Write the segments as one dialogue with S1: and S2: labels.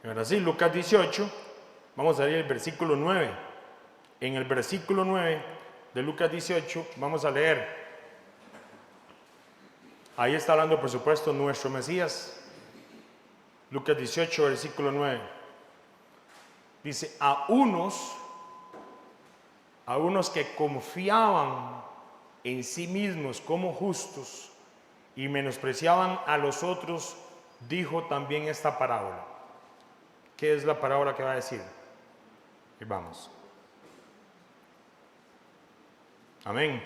S1: Ahora sí, Lucas 18, vamos a leer el versículo 9. En el versículo 9 de Lucas 18 vamos a leer. Ahí está hablando, por supuesto, nuestro Mesías. Lucas 18, versículo 9. Dice, a unos que confiaban en sí mismos como justos y menospreciaban a los otros, dijo también esta parábola. ¿Qué es la parábola que va a decir? Y vamos. Amén.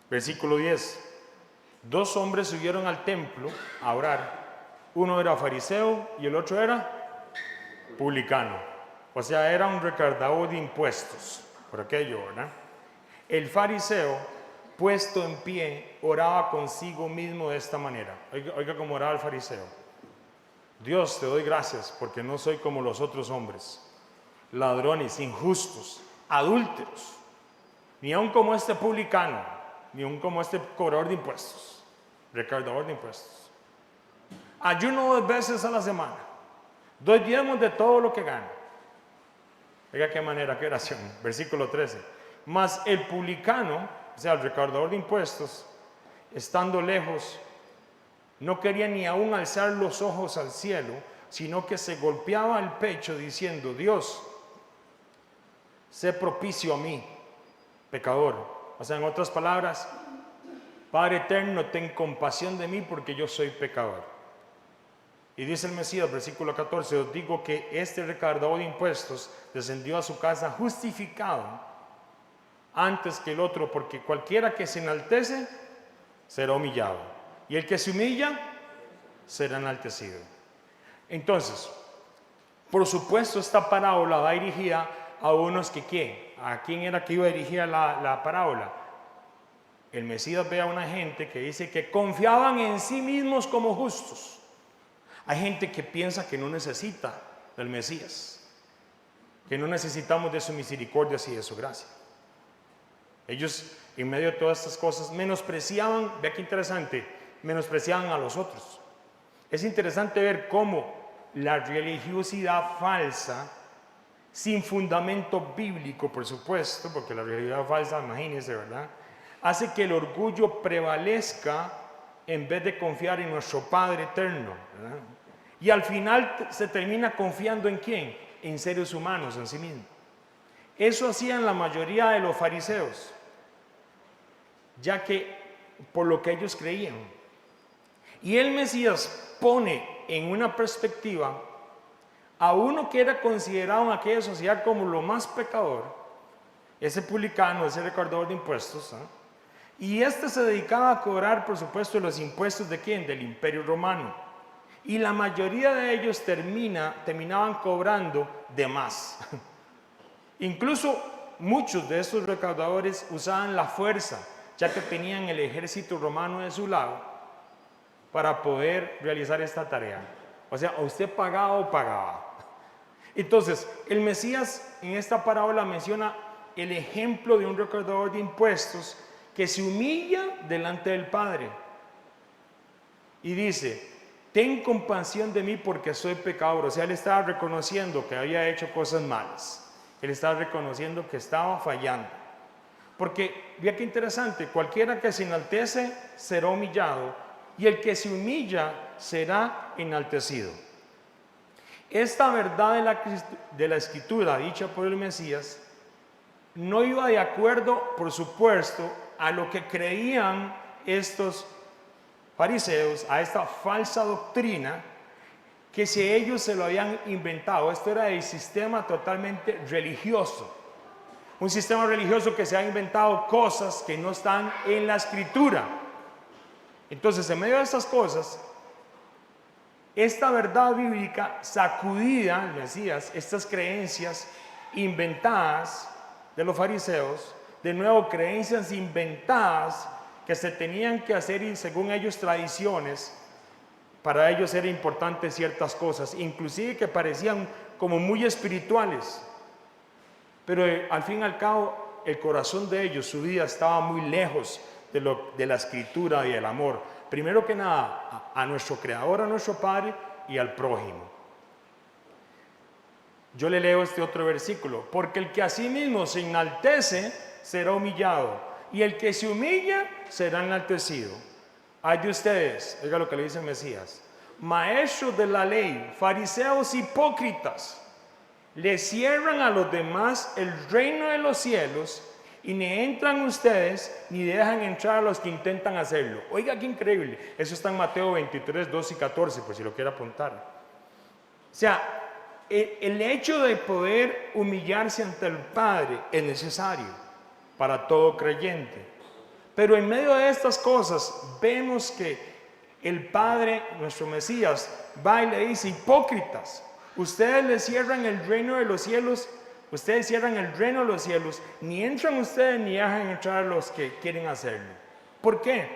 S1: Versículo 10. Dos hombres subieron al templo a orar. Uno era fariseo y el otro era publicano. O sea, era un recaudador de impuestos. Por aquello, ¿verdad? El fariseo, puesto en pie, oraba consigo mismo de esta manera. Oiga cómo oraba el fariseo. Dios, te doy gracias porque no soy como los otros hombres, ladrones, injustos, adúlteros, ni aun como este publicano, ni aun como este cobrador de impuestos, recaudador de impuestos. Ayuno 2 veces a la semana, doy diezmos de todo lo que gano. Oiga qué manera, qué oración. Versículo 13. Mas el publicano, o sea, el recaudador de impuestos, estando lejos, no quería ni aún alzar los ojos al cielo, sino que se golpeaba el pecho diciendo, Dios, sé propicio a mí, pecador. O sea, en otras palabras, Padre eterno, ten compasión de mí porque yo soy pecador. Y dice el Mesías, versículo 14, os digo que este recaudador de impuestos descendió a su casa justificado antes que el otro, porque cualquiera que se enaltece será humillado. Y el que se humilla será enaltecido. Entonces, por supuesto, esta parábola va dirigida a unos que ¿qué? ¿A quién era que iba dirigida la parábola? El Mesías ve a una gente que dice que confiaban en sí mismos como justos. Hay gente que piensa que no necesita del Mesías, que no necesitamos de su misericordia y de su gracia. Ellos, en medio de todas estas cosas, menospreciaban, vea qué interesante, menospreciaban a los otros. Es interesante ver cómo la religiosidad falsa, sin fundamento bíblico, por supuesto, porque la religiosidad falsa, imagínense, ¿verdad?, hace que el orgullo prevalezca en vez de confiar en nuestro Padre eterno, ¿verdad? Y al final se termina confiando ¿en quién? En seres humanos, en sí mismo. Eso hacían la mayoría de los fariseos, ya que por lo que ellos creían. Y el Mesías pone en una perspectiva a uno que era considerado en aquella sociedad como lo más pecador, ese publicano, ese recaudador de impuestos, ¿eh? Y este se dedicaba a cobrar, por supuesto, los impuestos ¿de quién? Del Imperio Romano. Y la mayoría de ellos terminaban cobrando de más. Incluso muchos de estos recaudadores usaban la fuerza, ya que tenían el ejército romano de su lado, para poder realizar esta tarea. O sea, usted pagaba o pagaba. Entonces, el Mesías en esta parábola menciona el ejemplo de un recaudador de impuestos que se humilla delante del Padre y dice, ten compasión de mí porque soy pecador. O sea, él estaba reconociendo que había hecho cosas malas. Él estaba reconociendo que estaba fallando. Porque, vea qué interesante, cualquiera que se enaltece será humillado y el que se humilla será enaltecido. Esta verdad de la Escritura dicha por el Mesías no iba de acuerdo, por supuesto, a lo que creían estos fariseos, a esta falsa doctrina, que si ellos se lo habían inventado. Esto era el sistema totalmente religioso. Un sistema religioso que se ha inventado cosas que no están en la Escritura. Entonces, en medio de estas cosas, esta verdad bíblica sacudida, el Mesías, estas creencias inventadas de los fariseos, de nuevo creencias inventadas que se tenían que hacer y según ellos tradiciones, para ellos eran importantes ciertas cosas, inclusive que parecían como muy espirituales, pero al fin y al cabo el corazón de ellos, su vida estaba muy lejos de la Escritura y el amor. primero que nada, a nuestro Creador, a nuestro Padre y al prójimo. Yo le leo este otro versículo. Porque el que a sí mismo se enaltece será humillado, y el que se humilla será enaltecido. Hay de ustedes, oiga lo que le dice el Mesías, maestros de la ley, fariseos hipócritas, le cierran a los demás el reino de los cielos, y ni entran ustedes ni dejan entrar a los que intentan hacerlo. Oiga qué increíble. Eso está en Mateo 23, 2 y 14, por si lo quiere apuntar. O sea, el hecho de poder humillarse ante el Padre es necesario para todo creyente. Pero en medio de estas cosas vemos que el Padre, nuestro Mesías, va y le dice, hipócritas, ustedes le cierran el reino de los cielos, ustedes cierran el reino de los cielos, ni entran ustedes ni dejan entrar a los que quieren hacerlo. ¿Por qué?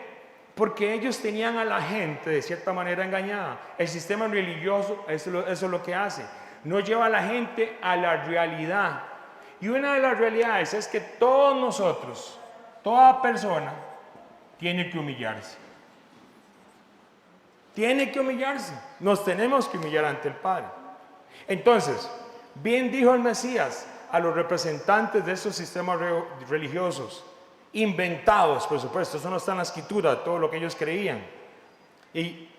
S1: Porque ellos tenían a la gente de cierta manera engañada. El sistema religioso, eso es lo que hace. No lleva a la gente a la realidad. Y una de las realidades es que todos nosotros, toda persona, tiene que humillarse. Tiene que humillarse. Nos tenemos que humillar ante el Padre. Entonces, bien dijo el Mesías a los representantes de estos sistemas religiosos, inventados, por supuesto, eso no está en la Escritura, todo lo que ellos creían. Y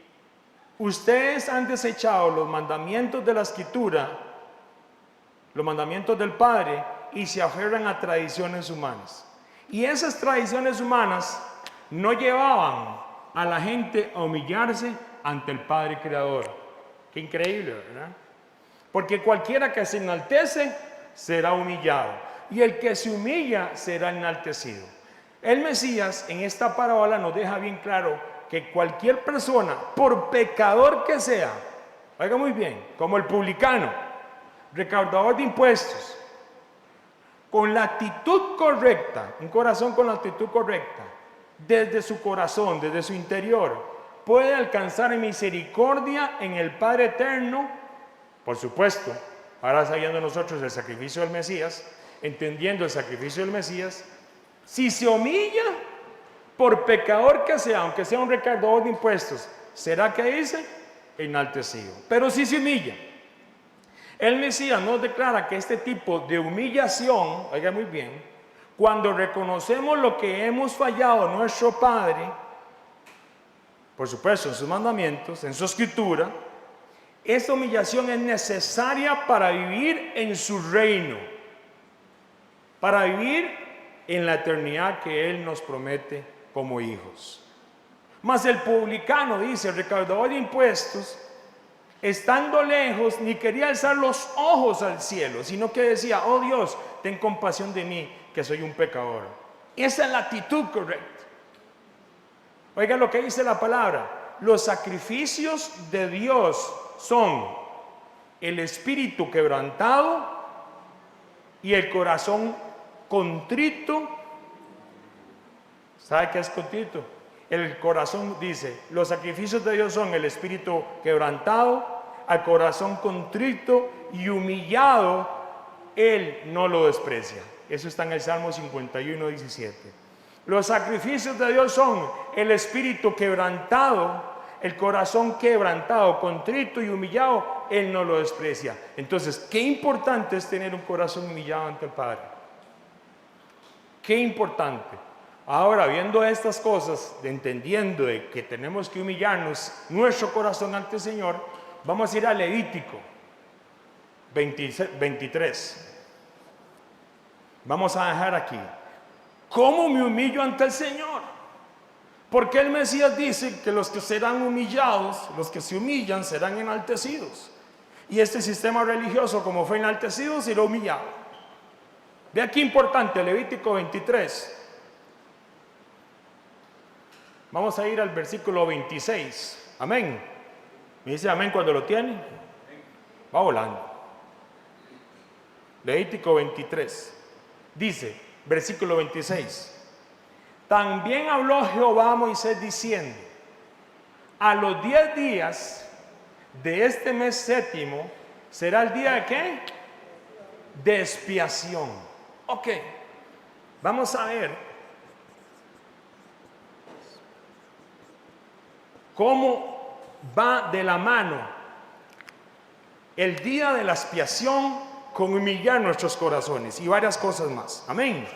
S1: ustedes han desechado los mandamientos de la Escritura, los mandamientos del Padre, y se aferran a tradiciones humanas. Y esas tradiciones humanas no llevaban a la gente a humillarse ante el Padre Creador. Qué increíble, ¿verdad? Porque cualquiera que se enaltece será humillado, y el que se humilla será enaltecido. El Mesías en esta parábola nos deja bien claro que cualquier persona, por pecador que sea, oiga muy bien, como el publicano, recaudador de impuestos, con la actitud correcta, un corazón con la actitud correcta, desde su corazón, desde su interior, puede alcanzar misericordia en el Padre Eterno, por supuesto, ahora sabiendo nosotros el sacrificio del Mesías, entendiendo el sacrificio del Mesías, si se humilla, por pecador que sea, aunque sea un recaudador de impuestos, será que dice enaltecido. Pero si se humilla, el Mesías nos declara que este tipo de humillación, oiga muy bien, cuando reconocemos lo que hemos fallado a nuestro Padre, por supuesto en sus mandamientos, en su Escritura, esta humillación es necesaria para vivir en su reino, para vivir en la eternidad que Él nos promete como hijos. Mas el publicano, dice, el recaudador de impuestos, estando lejos, ni quería alzar los ojos al cielo, sino que decía, oh Dios, ten compasión de mí, que soy un pecador. Esa es la actitud correcta. Oigan lo que dice la palabra. Los sacrificios de Dios son el espíritu quebrantado y el corazón contrito. ¿Sabe qué es contrito? El corazón, dice, los sacrificios de Dios son el espíritu quebrantado, al corazón contrito y humillado, Él no lo desprecia. Eso está en el Salmo 51, 17. Los sacrificios de Dios son el espíritu quebrantado, el corazón quebrantado, contrito y humillado, Él no lo desprecia. Entonces, qué importante es tener un corazón humillado ante el Padre. Qué importante. Ahora, viendo estas cosas, entendiendo de que tenemos que humillarnos nuestro corazón ante el Señor, vamos a ir a Levítico 23. Vamos a dejar aquí. ¿Cómo me humillo ante el Señor? Porque el Mesías dice que los que serán humillados, los que se humillan, serán enaltecidos. Y este sistema religioso, como fue enaltecido, será humillado. Vea qué importante, Levítico 23. Vamos a ir al versículo 26. Amén. Me dice amén cuando lo tiene. Va volando. Levítico 23. Dice, versículo 26. También habló Jehová a Moisés diciendo, a los 10 días de este mes séptimo, ¿será el día de qué? De expiación. Ok, vamos a ver. cómo va de la mano el día de la expiación con humillar nuestros corazones y varias cosas más. Amén.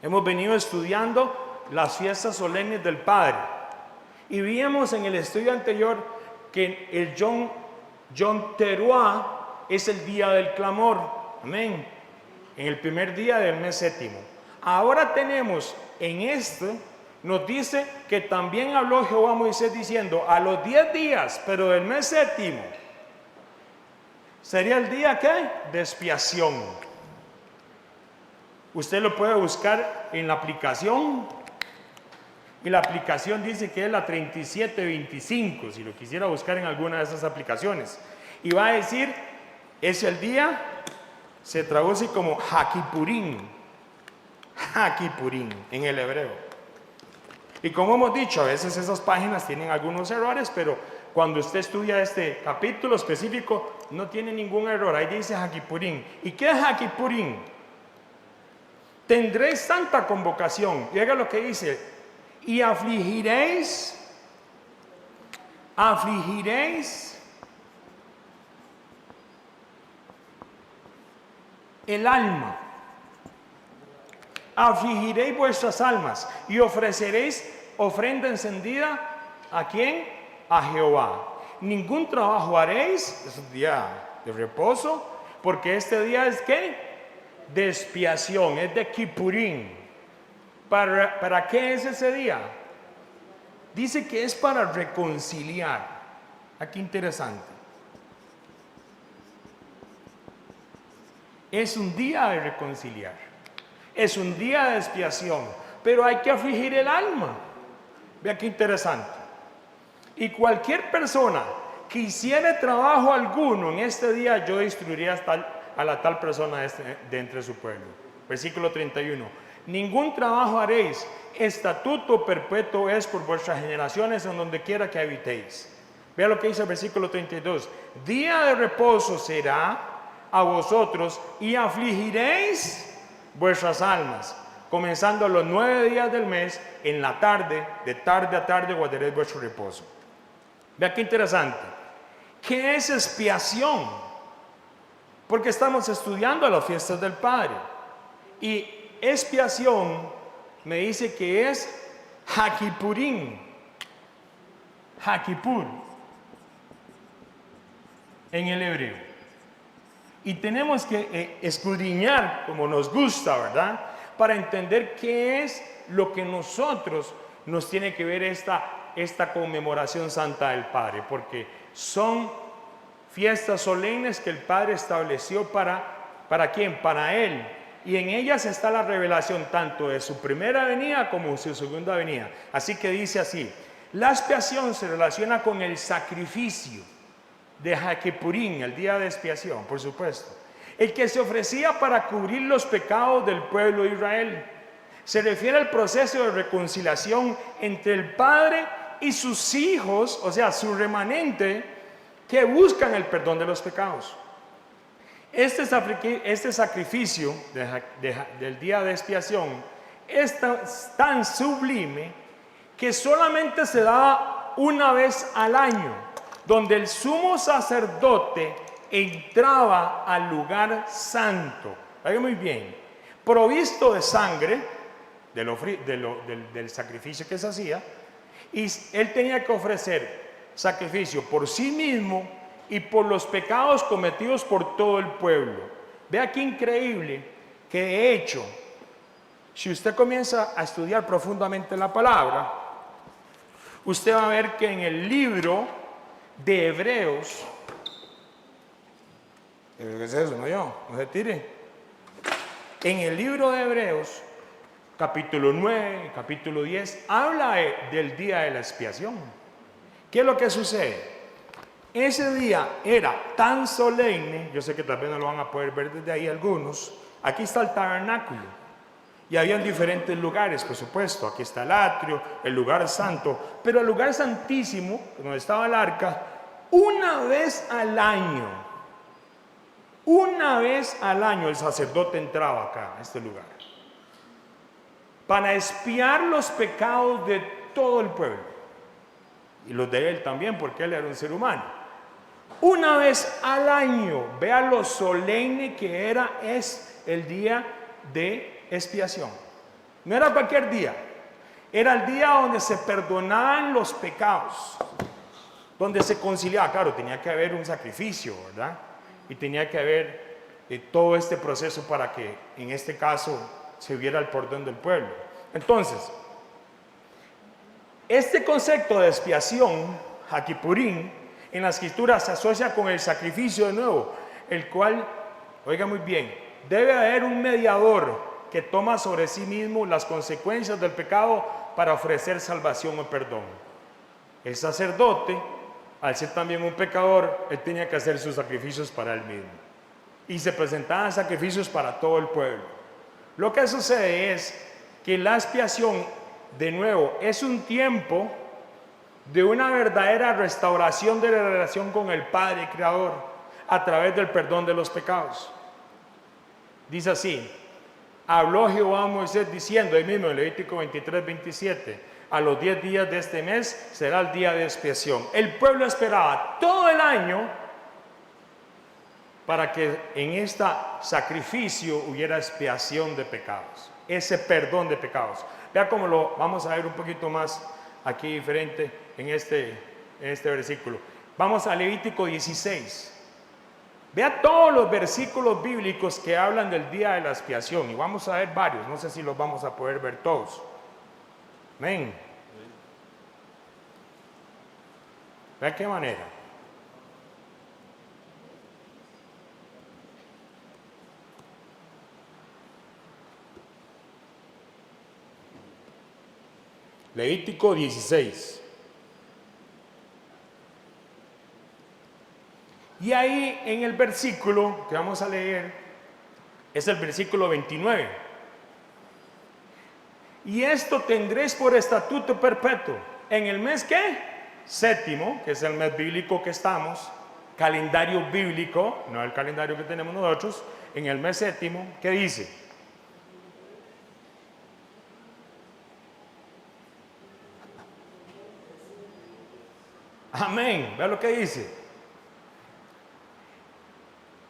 S1: Hemos venido estudiando las fiestas solemnes del Padre y vimos en el estudio anterior que el Yom Teruah es el día del clamor. Amén. En el primer día del mes séptimo. Ahora tenemos en este, nos dice que también habló Jehová a Moisés diciendo, a los 10 días, pero del mes séptimo, sería el día ¿qué? De expiación. Usted lo puede buscar en la aplicación. Y la aplicación dice que es la 3725, si lo quisiera buscar en alguna de esas aplicaciones. Y va a decir, es el día, se traduce como Hakipurim. Hakipurim en el hebreo. Y como hemos dicho, a veces esas páginas tienen algunos errores, pero cuando usted estudia este capítulo específico, no tiene ningún error. Ahí dice Hakipurim. ¿Y qué es Hakipurim? Tendréis santa convocación. Y haga lo que dice. Y afligiréis el alma. Afligiréis vuestras almas y ofreceréis ofrenda encendida. ¿A quién? A Jehová. Ningún trabajo haréis, es un día de reposo, porque este día es ¿qué? De expiación, es de Kippurim. ¿Para qué es ese día? Dice que es para reconciliar. Aquí interesante. Es un día de reconciliar. Es un día de expiación. Pero hay que afligir el alma. Vea qué interesante. Y cualquier persona que hiciere trabajo alguno en este día, yo destruiría a la tal persona de entre su pueblo. Versículo 31. Ningún trabajo haréis, estatuto perpetuo es por vuestras generaciones en donde quiera que habitéis. Vea lo que dice el versículo 32. Día de reposo será a vosotros y afligiréis vuestras almas. Comenzando los 9 días del mes, en la tarde, de tarde a tarde guardaréis vuestro reposo. Vea qué interesante. ¿Qué es expiación? Porque estamos estudiando las fiestas del Padre. Y expiación me dice que es Hakipurim. Hakipur. En el hebreo. Y tenemos que escudriñar como nos gusta, ¿verdad? Para entender qué es lo que nosotros nos tiene que ver esta conmemoración santa del Padre. Porque son fiestas solemnes que el Padre estableció ¿para quién? Para Él. Y en ellas está la revelación tanto de su primera venida como de su segunda venida. Así que dice así, la expiación se relaciona con el sacrificio de Hakipurim, el día de expiación, por supuesto. El que se ofrecía para cubrir los pecados del pueblo de Israel. Se refiere al proceso de reconciliación entre el Padre y sus hijos, o sea, su remanente, que buscan el perdón de los pecados. Este sacrificio del día de expiación es tan sublime que solamente se da una vez al año, donde el sumo sacerdote entraba al lugar santo. Oiga muy bien, provisto de sangre del sacrificio que se hacía, y él tenía que ofrecer sacrificio por sí mismo y por los pecados cometidos por todo el pueblo. Vea qué increíble que de hecho, si usted comienza a estudiar profundamente la palabra, usted va a ver que en el libro de Hebreos, ¿qué es eso? No se tire. En el libro de Hebreos, capítulo 9, capítulo 10, habla del día de la expiación. ¿Qué es lo que sucede? Ese día era tan solemne, yo sé que tal vez no lo van a poder ver desde ahí algunos. Aquí está el tabernáculo y habían diferentes lugares, por supuesto. Aquí está el atrio, el lugar santo, pero el lugar santísimo, donde estaba el arca, una vez al año el sacerdote entraba acá, a este lugar, para expiar los pecados de todo el pueblo. y los de él también, porque él era un ser humano. Una vez al año, vea lo solemne que era, es el día de expiación. No era cualquier día, era el día donde se perdonaban los pecados, donde se conciliaba. Claro, tenía que haber un sacrificio, ¿verdad? Y tenía que haber todo este proceso para que en este caso se viera el perdón del pueblo. Entonces, este concepto de expiación, Hakipurín, en la escritura se asocia con el sacrificio de nuevo, el cual, oiga muy bien, debe haber un mediador que toma sobre sí mismo las consecuencias del pecado para ofrecer salvación o perdón. El sacerdote, al ser también un pecador, él tenía que hacer sus sacrificios para él mismo. Y se presentaban sacrificios para todo el pueblo. Lo que sucede es que la expiación, de nuevo, es un tiempo de una verdadera restauración de la relación con el Padre Creador a través del perdón de los pecados. Dice así: habló Jehová a Moisés diciendo, ahí mismo en Levítico 23, 27, a los 10 días de este mes será el día de expiación. El pueblo esperaba todo el año para que en este sacrificio hubiera expiación de pecados, ese perdón de pecados. Vea cómo lo vamos a ver un poquito más aquí diferente en este versículo. Vamos a Levítico 16. Vea todos los versículos bíblicos que hablan del día de la expiación, y vamos a ver varios, no sé si los vamos a poder ver todos. Amén. Vea qué manera. Levítico 16. Y ahí en el versículo que vamos a leer es el versículo 29. Y esto tendréis por estatuto perpetuo. ¿En el mes qué? Séptimo, que es el mes bíblico que estamos, calendario bíblico, no el calendario que tenemos nosotros, en el mes séptimo, ¿qué dice? Amén, vea lo que dice.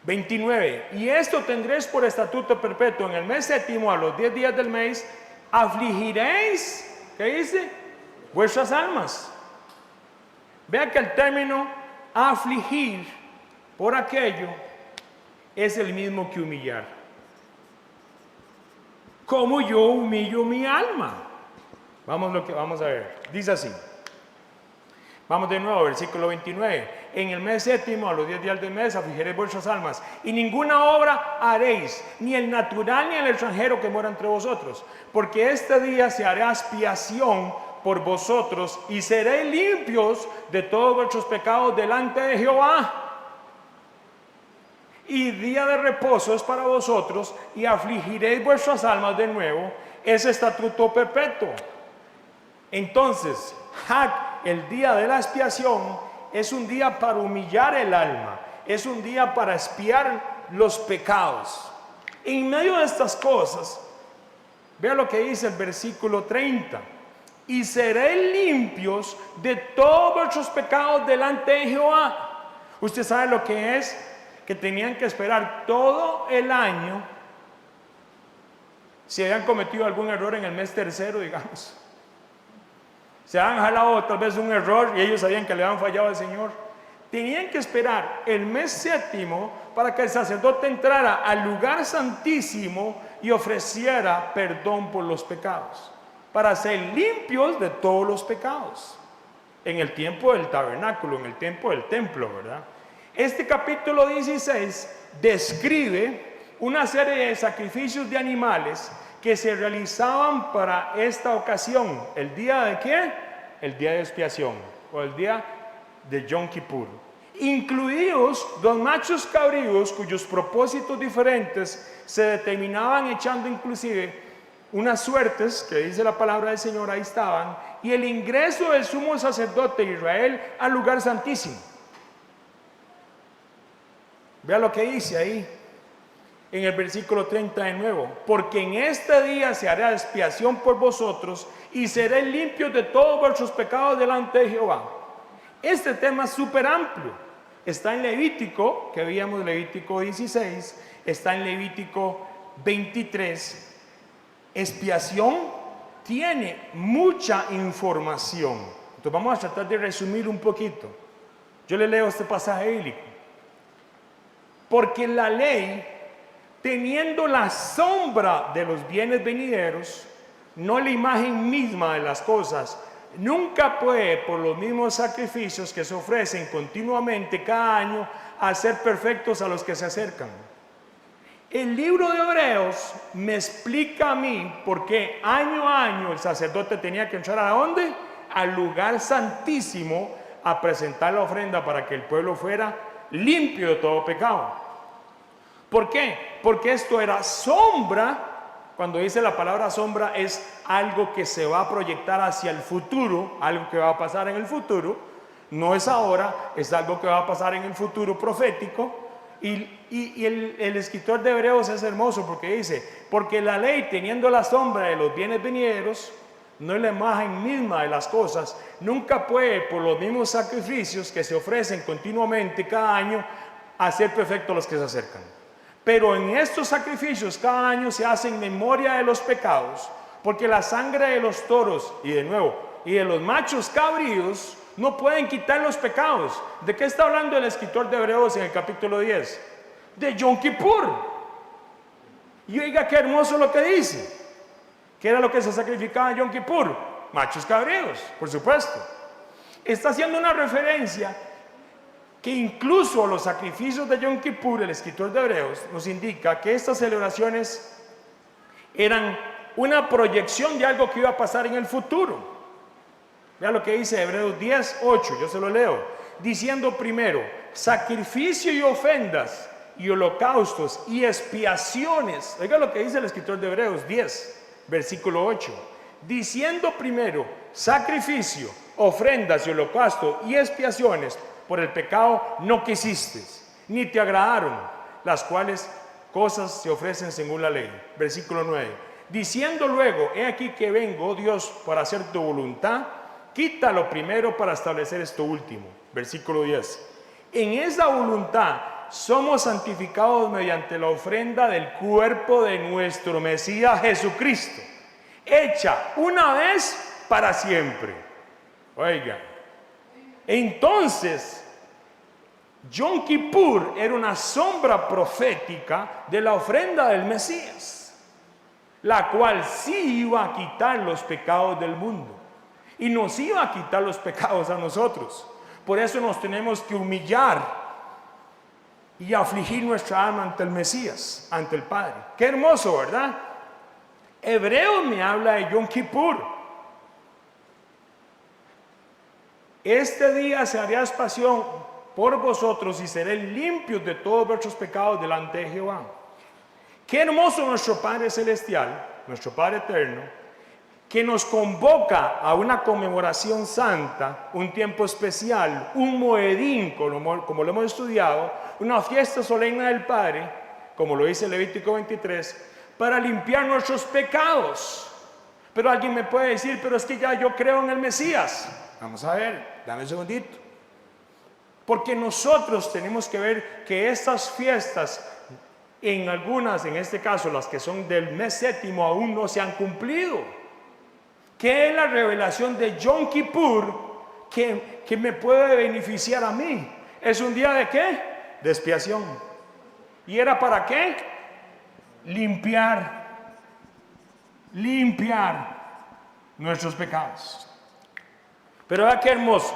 S1: 29. Y esto tendréis por estatuto perpetuo: en el mes séptimo, a los 10 días del mes, afligiréis, ¿qué dice? Vuestras almas. Vea que el término afligir por aquello es el mismo que humillar. ¿Cómo yo humillo mi alma? Vamos a ver. Dice así. Vamos de nuevo, versículo 29. En el mes séptimo, a los 10 días del mes, afligiréis vuestras almas, y ninguna obra haréis, ni el natural ni el extranjero que mora entre vosotros, porque este día se hará expiación por vosotros, y seréis limpios de todos vuestros pecados delante de Jehová. Y día de reposo es para vosotros, y afligiréis vuestras almas de nuevo, es estatuto perpetuo. Entonces, el día de la expiación es un día para humillar el alma, es un día para expiar los pecados. En medio de estas cosas, vea lo que dice el versículo 30. Y seréis limpios de todos vuestros pecados delante de Jehová. Usted sabe lo que es, que tenían que esperar todo el año si habían cometido algún error en el mes tercero, digamos. Se han jalado tal vez un error y ellos sabían que le habían fallado al Señor. Tenían que esperar el mes séptimo para que el sacerdote entrara al lugar santísimo y ofreciera perdón por los pecados, para ser limpios de todos los pecados. En el tiempo del tabernáculo, en el tiempo del templo, ¿verdad? Este capítulo 16 describe una serie de sacrificios de animales que se realizaban para esta ocasión. ¿El día de qué? El día de expiación, o el día de Yom Kippur. Incluidos 2 machos cabríos cuyos propósitos diferentes se determinaban echando inclusive unas suertes, que dice la palabra del Señor, ahí estaban, y el ingreso del sumo sacerdote de Israel al lugar santísimo. Vea lo que dice ahí en el versículo 30 de nuevo: porque en este día se hará expiación por vosotros y seréis limpios de todos vuestros pecados delante de Jehová. Este tema es súper amplio. Está en Levítico, que veíamos Levítico 16, está en Levítico 23. Expiación tiene mucha información. Entonces vamos a tratar de resumir un poquito. Yo le leo este pasaje bíblico. Porque la ley, teniendo la sombra de los bienes venideros, no la imagen misma de las cosas, nunca puede, por los mismos sacrificios que se ofrecen continuamente cada año, hacer perfectos a los que se acercan. El libro de Hebreos me explica a mí por qué año a año el sacerdote tenía que entrar ¿a dónde? Al lugar santísimo a presentar la ofrenda para que el pueblo fuera limpio de todo pecado. ¿Por qué? Porque esto era sombra. Cuando dice la palabra sombra, es algo que se va a proyectar hacia el futuro, algo que va a pasar en el futuro. No es ahora, es algo que va a pasar en el futuro profético. Y el escritor de Hebreos es hermoso porque dice, porque la ley, teniendo la sombra de los bienes venideros, no es la imagen misma de las cosas, nunca puede, por los mismos sacrificios que se ofrecen continuamente cada año, hacer perfectos los que se acercan. Pero en estos sacrificios cada año se hace en memoria de los pecados, porque la sangre de los toros, y de nuevo, y de los machos cabríos, no pueden quitar los pecados. ¿De qué está hablando el escritor de Hebreos en el capítulo 10? De Yom Kippur. Y oiga qué hermoso lo que dice. ¿Qué era lo que se sacrificaba en Yom Kippur? Machos cabríos, por supuesto. Está haciendo una referencia que incluso los sacrificios de Yom Kippur, el escritor de Hebreos nos indica que estas celebraciones eran una proyección de algo que iba a pasar en el futuro. Vea lo que dice Hebreos 10:8, yo se lo leo, diciendo primero, sacrificio y ofrendas y holocaustos y expiaciones. Oiga lo que dice el escritor de Hebreos 10, versículo 8, diciendo primero, sacrificio, ofrendas y holocausto y expiaciones por el pecado no quisiste, ni te agradaron, las cuales cosas se ofrecen según la ley. Versículo 9, diciendo luego, he aquí que vengo, oh Dios, para hacer tu voluntad, quita lo primero para establecer esto último. Versículo 10, en esa voluntad somos santificados mediante la ofrenda del cuerpo de nuestro Mesías Jesucristo, hecha una vez para siempre. Oiga, entonces Yom Kippur era una sombra profética de la ofrenda del Mesías, la cual sí iba a quitar los pecados del mundo y nos iba a quitar los pecados a nosotros. Por eso nos tenemos que humillar y afligir nuestra alma ante el Mesías, ante el Padre. Qué hermoso, ¿verdad? Hebreos me habla de Yom Kippur. Este día se hará expiación por vosotros y seréis limpios de todos vuestros pecados delante de Jehová. Qué hermoso nuestro Padre Celestial, nuestro Padre Eterno, que nos convoca a una conmemoración santa, un tiempo especial, un moedín, como lo hemos estudiado, una fiesta solemne del Padre, como lo dice Levítico 23, para limpiar nuestros pecados. Pero alguien me puede decir, pero es que ya yo creo en el Mesías. Vamos a ver, dame un segundito. Porque nosotros tenemos que ver que estas fiestas, en algunas, en este caso las que son del mes séptimo, aún no se han cumplido. ¿Qué es la revelación de Yom Kippur que me puede beneficiar a mí? ¿Es un día de qué? De expiación. ¿Y era para qué? Limpiar nuestros pecados. Pero vea qué hermoso.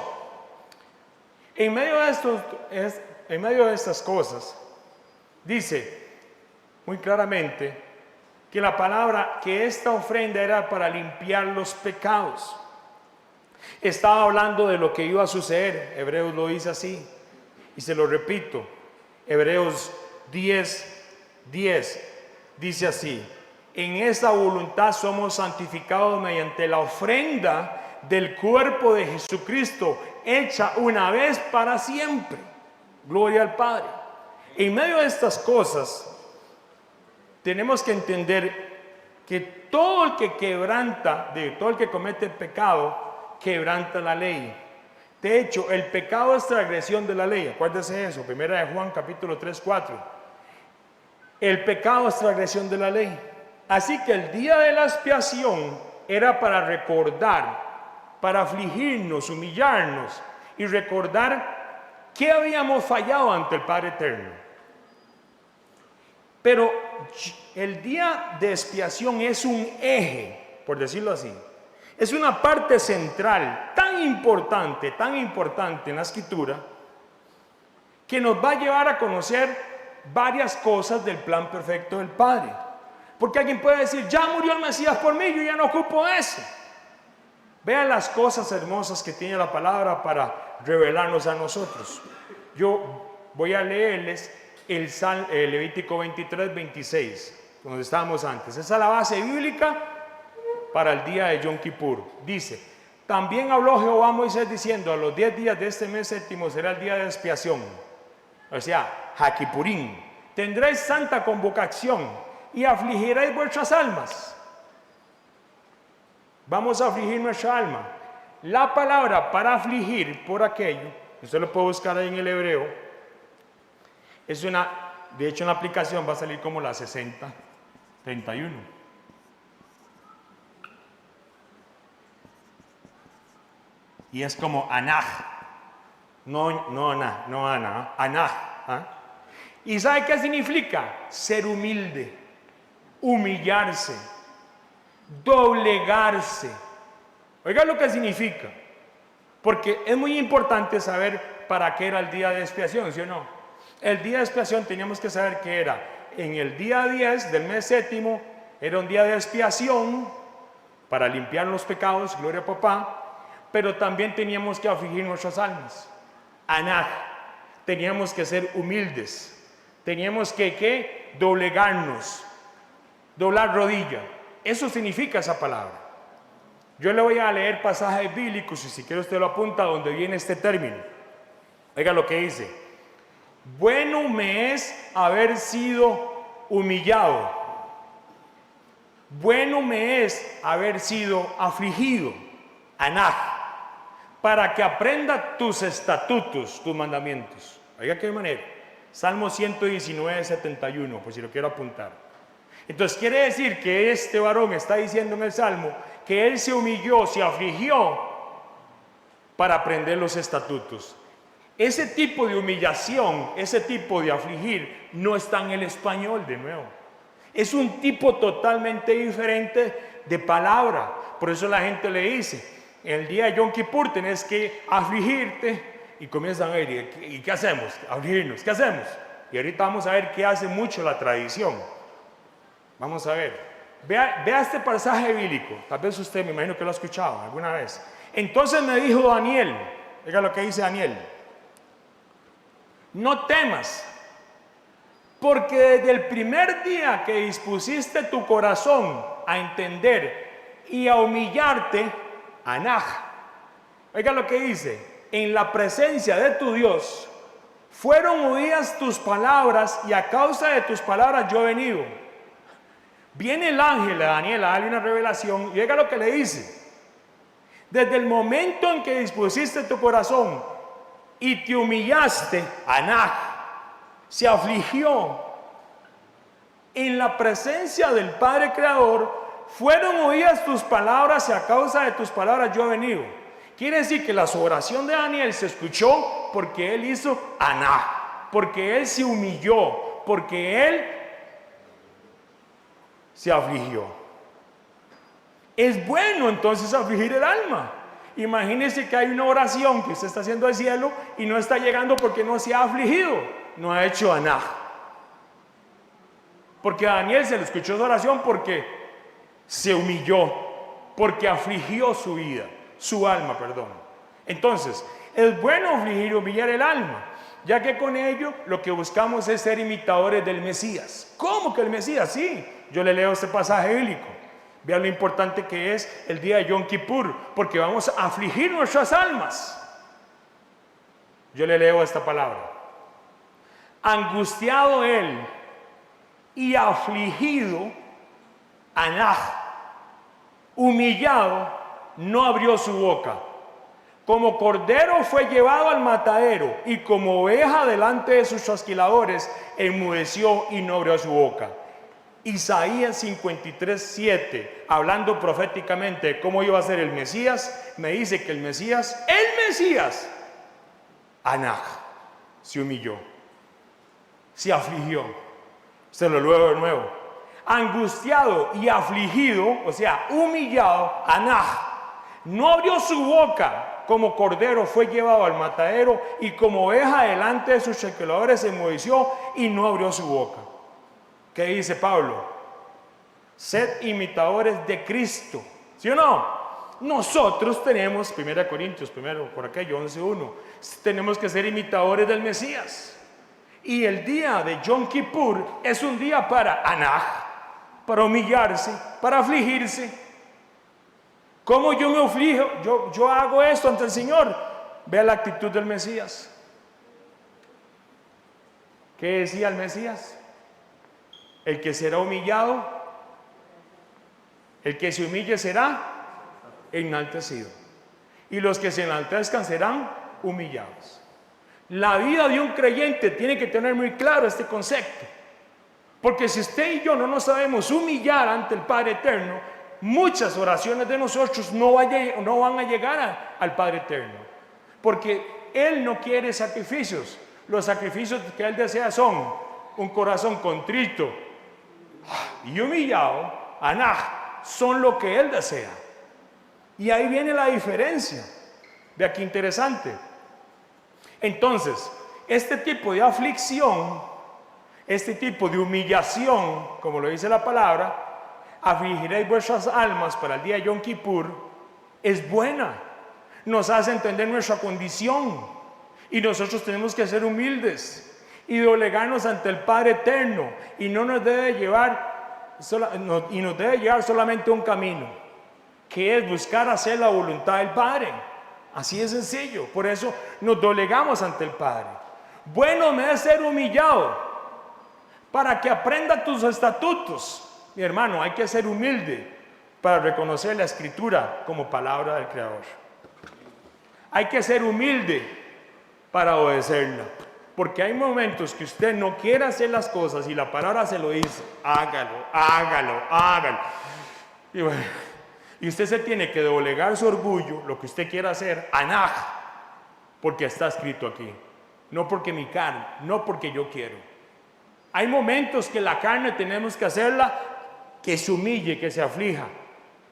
S1: En medio de estas cosas, dice muy claramente que la palabra, que esta ofrenda era para limpiar los pecados. Estaba hablando de lo que iba a suceder. Hebreos lo dice así, y se lo repito. Hebreos 10:10 dice así: en esa voluntad somos santificados mediante la ofrenda del cuerpo de Jesucristo, hecha una vez para siempre. Gloria al Padre. En medio de estas cosas, tenemos que entender que todo el que quebranta, todo el que comete pecado, quebranta la ley. De hecho, el pecado es transgresión de la ley. Acuérdese eso, 1 Juan capítulo 3, 4. El pecado es transgresión de la ley. Así que el día de la expiación era para recordar, para afligirnos, humillarnos y recordar que habíamos fallado ante el Padre Eterno. Pero el día de expiación es un eje, por decirlo así. Es una parte central tan importante en la Escritura, que nos va a llevar a conocer varias cosas del plan perfecto del Padre. Porque alguien puede decir, ya murió el Mesías por mí, yo ya no ocupo eso. Vean las cosas hermosas que tiene la palabra para revelarnos a nosotros. Yo voy a leerles el Levítico 23, 26, donde estábamos antes. Esa es la base bíblica para el día de Yom Kippur. Dice, también habló Jehová a Moisés diciendo, a los 10 días de este mes séptimo será el día de expiación. O sea, Hakipurim. Tendréis santa convocación y afligiréis vuestras almas. Vamos a afligir nuestra alma. La palabra para afligir por aquello, usted lo puede buscar ahí en el hebreo, es de hecho en la aplicación va a salir como la 6031. Y es como anaj, anaj. ¿Ah? ¿Y sabe qué significa? Ser humilde, humillarse, doblegarse. Oiga lo que significa, porque es muy importante saber para qué era el día de expiación, ¿sí o no? El día de expiación teníamos que saber que era en el día 10 del mes séptimo, era un día de expiación para limpiar los pecados, gloria a papá, pero también teníamos que afligir nuestras almas. Anaj, teníamos que ser humildes, teníamos que doblegarnos, doblar rodilla. Eso significa esa palabra. Yo le voy a leer pasajes bíblicos y si quiere usted lo apunta donde viene este término. Oiga lo que dice. Bueno me es haber sido humillado. Bueno me es haber sido afligido. Anaj. Para que aprenda tus estatutos, tus mandamientos. Oiga qué manera. Salmo 119, 71, por si lo quiero apuntar. Entonces quiere decir que este varón está diciendo en el Salmo que él se humilló, se afligió para aprender los estatutos. Ese tipo de humillación, ese tipo de afligir no está en el español de nuevo. Es un tipo totalmente diferente de palabra. Por eso la gente le dice, el día de Yom Kippur tenés que afligirte y comienzan a ver, ¿y qué hacemos? Afligirnos, ¿qué hacemos? Y ahorita vamos a ver qué hace mucho la tradición. Vamos a ver. Vea este pasaje bíblico. Tal vez usted, me imagino que lo ha escuchado alguna vez. Entonces me dijo Daniel, oiga lo que dice Daniel. No temas, porque desde el primer día que dispusiste tu corazón a entender y a humillarte, Anaj. Oiga lo que dice. En la presencia de tu Dios fueron oídas tus palabras y a causa de tus palabras yo he venido. Viene el ángel a Daniel a darle una revelación y oiga lo que le dice. Desde el momento en que dispusiste tu corazón y te humillaste, Anaj, se afligió en la presencia del Padre Creador, fueron oídas tus palabras y a causa de tus palabras yo he venido. Quiere decir que la oración de Daniel se escuchó porque él hizo Anaj, porque él se humilló, porque él se afligió. Es bueno entonces afligir el alma. Imagínese que hay una oración que usted está haciendo al cielo y no está llegando porque no se ha afligido, no ha hecho Anaj. Porque a Daniel se le escuchó su oración porque se humilló, porque afligió su vida, su alma, perdón. Entonces, es bueno afligir y humillar el alma, ya que con ello lo que buscamos es ser imitadores del Mesías. ¿Cómo que el Mesías? Sí, yo le leo este pasaje bíblico. Vean lo importante que es el día de Yom Kippur, porque vamos a afligir nuestras almas. Yo le leo esta palabra. Angustiado él y afligido, Anaj, humillado, no abrió su boca. como cordero fue llevado al matadero, y como oveja delante de sus trasquiladores, enmudeció y no abrió su boca. Isaías 53:7, hablando proféticamente de cómo iba a ser el Mesías, me dice que el Mesías, Anaj, se humilló, se afligió. Se lo leo de nuevo. Angustiado y afligido, o sea, humillado, Anaj, no abrió su boca, como cordero fue llevado al matadero, y como oveja delante de sus trasquiladores se enmudeció y no abrió su boca. ¿Qué dice Pablo? Sed imitadores de Cristo, ¿sí o no? Nosotros tenemos, 1 Corintios, por aquello, 11:1, tenemos que ser imitadores del Mesías. Y el día de Yom Kippur es un día para Anaj, para humillarse, para afligirse. ¿Cómo yo me aflijo? Yo hago esto ante el Señor. Vea la actitud del Mesías. ¿Qué decía el Mesías? El que será humillado, el que se humille será enaltecido, y los que se enaltezcan serán humillados. La vida de un creyente tiene que tener muy claro este concepto, porque si usted y yo no nos sabemos humillar ante el Padre Eterno, muchas oraciones de nosotros no van a llegar al Padre Eterno, porque Él no quiere sacrificios. Los sacrificios que Él desea son un corazón contrito y humillado, Anaj, son lo que Él desea. Y ahí viene la diferencia. Vea qué interesante. Entonces, este tipo de aflicción, este tipo de humillación, como lo dice la palabra, afligiréis vuestras almas para el día de Yom Kippur, es buena. Nos hace entender nuestra condición, y nosotros tenemos que ser humildes y doblegarnos ante el Padre Eterno, y no nos debe llevar nos debe llevar solamente un camino, que es buscar hacer la voluntad del Padre. Así de sencillo. Por eso nos doblegamos ante el Padre. Bueno me es ser humillado para que aprenda tus estatutos. Mi hermano, hay que ser humilde para reconocer la Escritura como palabra del Creador. Hay que ser humilde para obedecerla, porque hay momentos que usted no quiere hacer las cosas y la palabra se lo dice: hágalo. Y bueno, y usted se tiene que doblegar su orgullo, lo que usted quiera hacer, Anaj, porque está escrito aquí. No porque mi carne, no porque yo quiero. Hay momentos que la carne tenemos que hacerla, que se humille, que se aflija.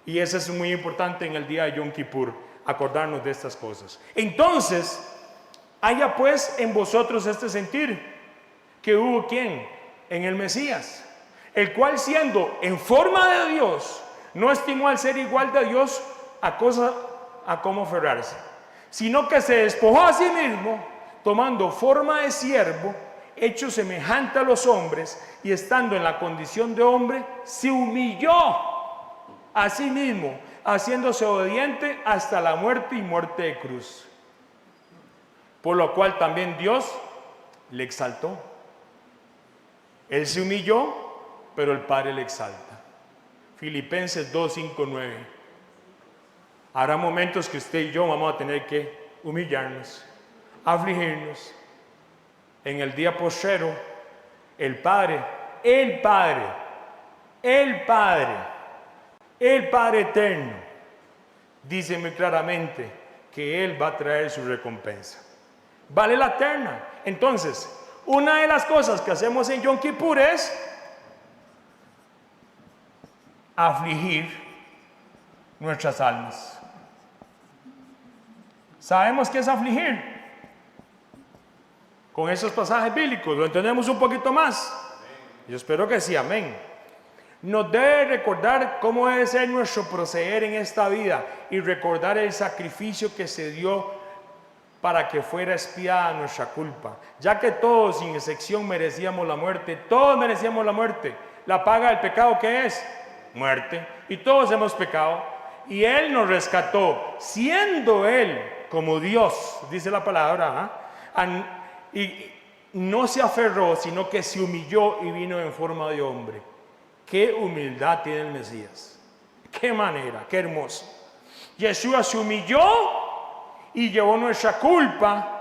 S1: Y eso es muy importante en el día de Yom Kippur, acordarnos de estas cosas. Entonces, haya pues en vosotros este sentir, que hubo ¿quién? En el Mesías, el cual siendo en forma de Dios, no estimó al ser igual de Dios a cosa a cómo aferrarse, sino que se despojó a sí mismo, tomando forma de siervo, hecho semejante a los hombres, y estando en la condición de hombre, se humilló a sí mismo, haciéndose obediente hasta la muerte y muerte de cruz. Por lo cual también Dios le exaltó. Él se humilló, pero el Padre le exalta. Filipenses 2, 5, 9. Habrá momentos que usted y yo vamos a tener que humillarnos, afligirnos. En el día postrero, el Padre Eterno, dice muy claramente que Él va a traer su recompensa. Vale la pena. Entonces, una de las cosas que hacemos en Yom Kippur es afligir nuestras almas. ¿Sabemos qué es afligir? Con esos pasajes bíblicos lo entendemos un poquito más. Yo espero que sí, amén. Nos debe recordar cómo debe ser nuestro proceder en esta vida, y recordar el sacrificio que se dio para que fuera expiada nuestra culpa, ya que todos sin excepción merecíamos la muerte. Todos merecíamos la muerte. La paga del pecado, ¿qué es? Muerte. Y todos hemos pecado, y Él nos rescató, siendo Él como Dios, dice la palabra, y no se aferró, sino que se humilló y vino en forma de hombre. Qué humildad tiene el Mesías, qué manera, qué hermoso. Yeshua se humilló y llevó nuestra culpa,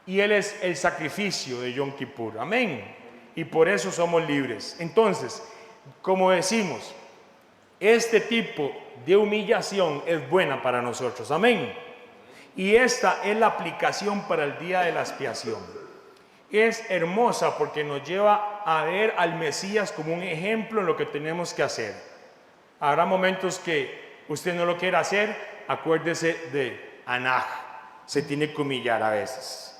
S1: y Él es el sacrificio de Yom Kippur. Amén. Y por eso somos libres. Entonces, como decimos, este tipo de humillación es buena para nosotros. Amén. Y esta es la aplicación para el día de la expiación. Es hermosa porque nos lleva a ver al Mesías como un ejemplo en lo que tenemos que hacer. Habrá momentos que usted no lo quiera hacer, acuérdese de Anaj. Se tiene que humillar a veces.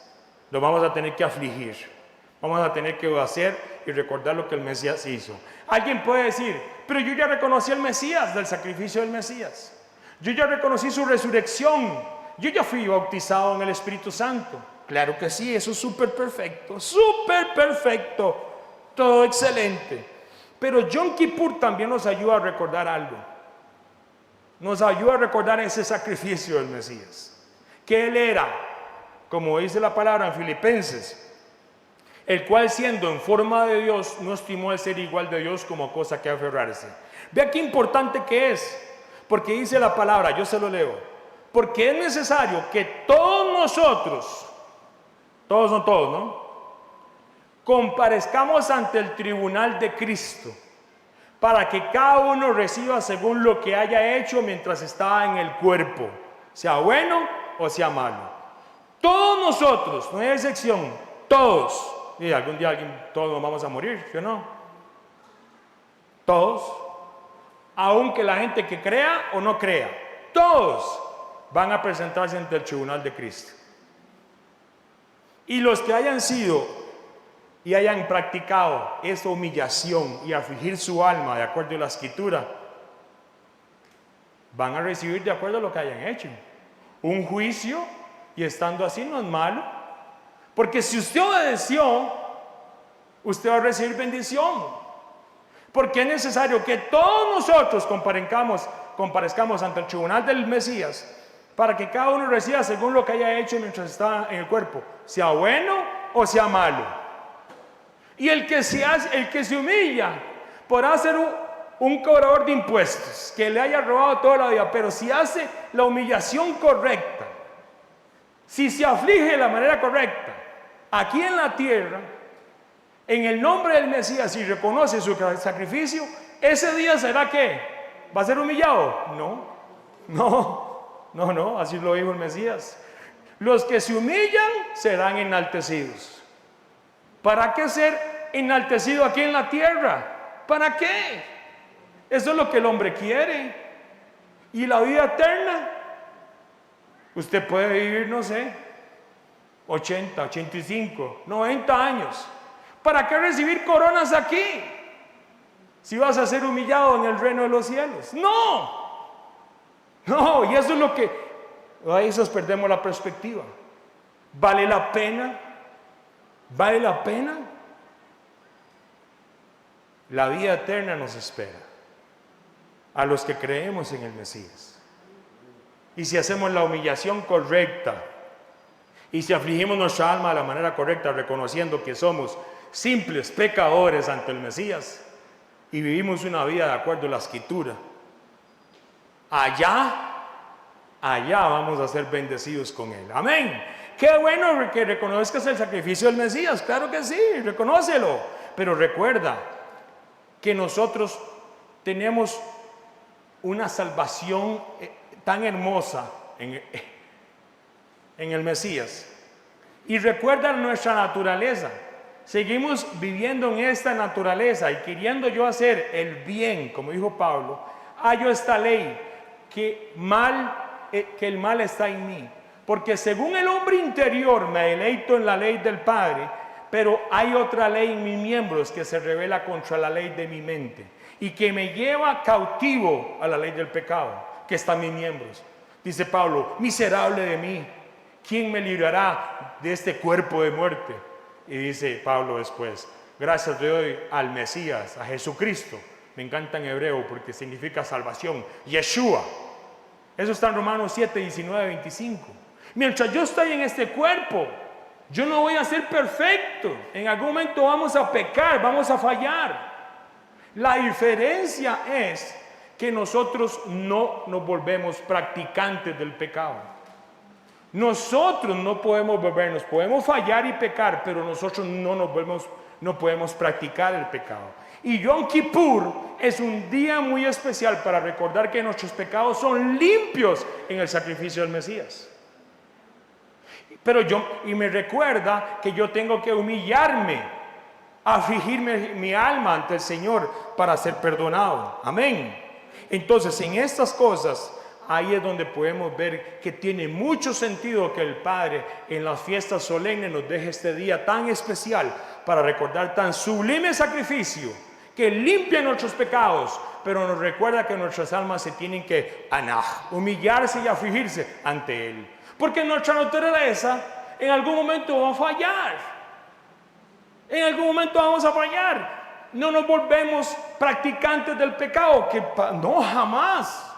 S1: Lo vamos a tener que afligir. Vamos a tener que hacer y recordar lo que el Mesías hizo. Alguien puede decir, pero yo ya reconocí al Mesías, del sacrificio del Mesías. Yo ya reconocí su resurrección. Yo ya fui bautizado en el Espíritu Santo. Claro que sí, eso es súper perfecto, todo excelente. Pero Yom Kippur también nos ayuda a recordar algo. Nos ayuda a recordar ese sacrificio del Mesías. Que Él era, como dice la palabra en Filipenses, el cual siendo en forma de Dios, no estimó el ser igual de Dios como cosa que aferrarse. Vea qué importante que es, porque dice la palabra, yo se lo leo, porque es necesario que todos nosotros, todos son todos, ¿no?, comparezcamos ante el tribunal de Cristo, para que cada uno reciba según lo que haya hecho mientras estaba en el cuerpo, sea bueno o sea malo. Todos nosotros, no hay excepción, todos. Y algún día todos nos vamos a morir, ¿sí o no? Todos, aunque la gente que crea o no crea, todos van a presentarse ante el tribunal de Cristo. Y los que hayan sido y hayan practicado esta humillación y afligir su alma de acuerdo a la Escritura, van a recibir de acuerdo a lo que hayan hecho un juicio, y estando así no es malo, porque si usted obedeció, usted va a recibir bendición, porque es necesario que todos nosotros comparezcamos ante el tribunal del Mesías, para que cada uno reciba según lo que haya hecho mientras está en el cuerpo, sea bueno o sea malo. Y el que se humilla podrá ser un cobrador de impuestos, que le haya robado toda la vida, pero si hace la humillación correcta, si se aflige de la manera correcta, aquí en la tierra, en el nombre del Mesías, y reconoce su sacrificio, ese día será ¿qué? ¿Va a ser humillado? No, así lo dijo el Mesías. Los que se humillan serán enaltecidos. ¿Para qué ser enaltecido aquí en la tierra? ¿Para qué? Eso es lo que el hombre quiere. Y la vida eterna, usted puede vivir, no sé, 80, 85, 90 años. ¿Para qué recibir coronas aquí? Si vas a ser humillado en el reino de los cielos. No, y eso es lo que, a veces perdemos la perspectiva. ¿Vale la pena? ¿Vale la pena? La vida eterna nos espera a los que creemos en el Mesías. Y si hacemos la humillación correcta y si afligimos nuestra alma de la manera correcta, reconociendo que somos simples pecadores ante el Mesías y vivimos una vida de acuerdo a la Escritura, allá vamos a ser bendecidos con Él. Amén. Qué bueno que reconozcas el sacrificio del Mesías. Claro que sí, reconócelo. Pero recuerda que nosotros tenemos una salvación tan hermosa en el Mesías. Y recuerda nuestra naturaleza. Seguimos viviendo en esta naturaleza y queriendo yo hacer el bien, como dijo Pablo, hallo esta ley, que el mal está en mí. Porque según el hombre interior me deleito en la ley del Padre, pero hay otra ley en mis miembros que se revela contra la ley de mi mente y que me lleva cautivo a la ley del pecado que está en mis miembros. Dice Pablo, miserable de mí, ¿quién me librará de este cuerpo de muerte? Y dice Pablo después, gracias le doy al Mesías, a Jesucristo. Me encanta en hebreo porque significa salvación, Yeshua. Eso está en Romanos 7, 19, 25. Mientras yo estoy en este cuerpo, yo no voy a ser perfecto. En algún momento vamos a pecar, vamos a fallar. La diferencia es que nosotros no nos volvemos practicantes del pecado. Nosotros no podemos volvernos, podemos fallar y pecar, pero nosotros no podemos practicar el pecado. Y Yom Kippur es un día muy especial para recordar que nuestros pecados son limpios en el sacrificio del Mesías. Pero me recuerda que yo tengo que humillarme, afligirme mi alma ante el Señor para ser perdonado. Amén. Entonces, en estas cosas, ahí es donde podemos ver que tiene mucho sentido que el Padre en las fiestas solemnes nos deje este día tan especial para recordar tan sublime sacrificio que limpia nuestros pecados, pero nos recuerda que nuestras almas se tienen que humillarse y afligirse ante Él. Porque nuestra naturaleza en algún momento va a fallar. En algún momento vamos a fallar. No nos volvemos practicantes del pecado, no, jamás.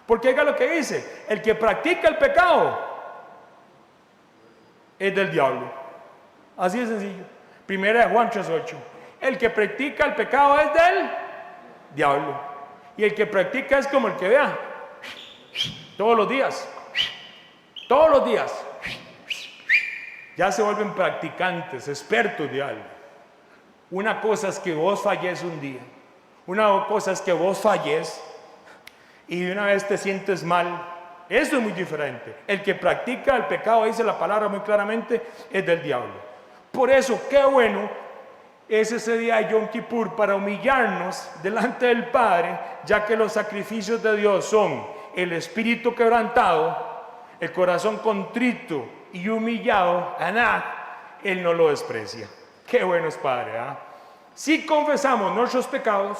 S1: Porque oiga lo que dice, el que practica el pecado es del diablo. Así de sencillo. Primera de Juan 3:8. El que practica el pecado es del diablo. Y el que practica es como el que vea todos los días. Todos los días. Ya se vuelven practicantes, expertos de algo. Una cosa es que vos falles un día. Una cosa es que vos falles y de una vez te sientes mal. Eso es muy diferente. El que practica el pecado, dice la palabra muy claramente, es del diablo. Por eso, qué bueno es ese día de Yom Kippur para humillarnos delante del Padre, ya que los sacrificios de Dios son el espíritu quebrantado, el corazón contrito y humillado. Él no lo desprecia. Qué bueno es Padre. Si confesamos nuestros pecados,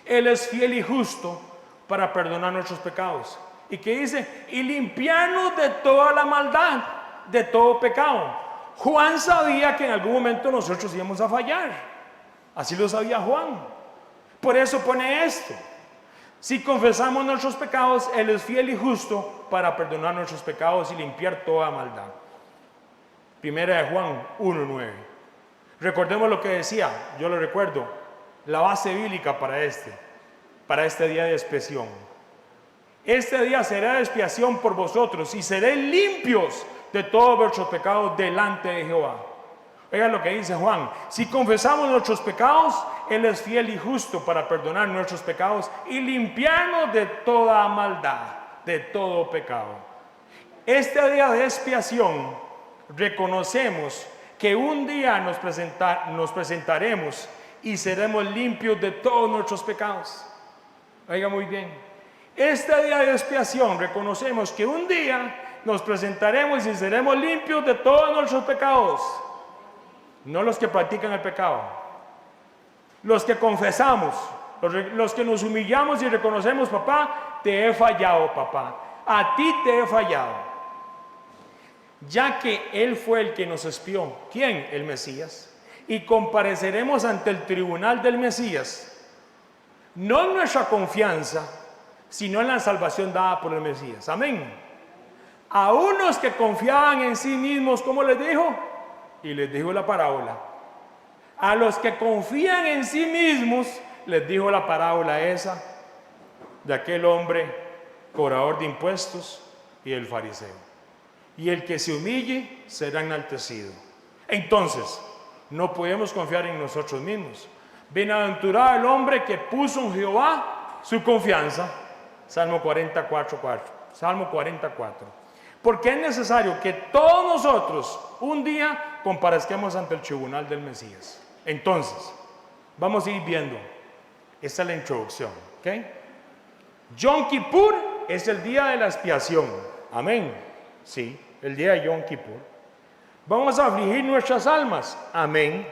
S1: Él es fiel y justo para perdonar nuestros pecados. ¿Y qué dice? Y limpiarnos de toda la maldad, de todo pecado. Juan sabía que en algún momento nosotros íbamos a fallar. Así lo sabía Juan. Por eso pone esto. Si confesamos nuestros pecados, Él es fiel y justo para perdonar nuestros pecados y limpiar toda maldad. Primera de Juan 1:9. Recordemos lo que decía, yo lo recuerdo, la base bíblica para este día de expiación. Este día será de expiación por vosotros y seréis limpios de todos vuestros pecados delante de Jehová. Oigan lo que dice Juan: si confesamos nuestros pecados, Él es fiel y justo para perdonar nuestros pecados y limpiarnos de toda maldad, de todo pecado. Este día de expiación reconocemos que un día nos presentaremos y seremos limpios de todos nuestros pecados. Oiga muy bien, este día de expiación reconocemos que un día nos presentaremos y seremos limpios de todos nuestros pecados. No los que practican el pecado, los que confesamos, los que nos humillamos y reconocemos: papá, te he fallado, papá, a ti te he fallado. Ya que Él fue el que nos expió. ¿Quién? El Mesías. Y compareceremos ante el tribunal del Mesías, no en nuestra confianza, sino en la salvación dada por el Mesías. Amén. A unos que confiaban en sí mismos, ¿cómo les dijo? Y les dijo la parábola. A los que confían en sí mismos, les dijo la parábola esa de aquel hombre cobrador de impuestos y el fariseo. Y el que se humille será enaltecido. Entonces, no podemos confiar en nosotros mismos. Bienaventurado el hombre que puso en Jehová su confianza. Salmo 44:4. Salmo 44. Porque es necesario que todos nosotros un día comparezcamos ante el tribunal del Mesías. Entonces, vamos a ir viendo. Esta es la introducción. ¿Okay? Yom Kippur es el día de la expiación. Amén. Sí, el día de Yom Kippur. Vamos a afligir nuestras almas. Amén.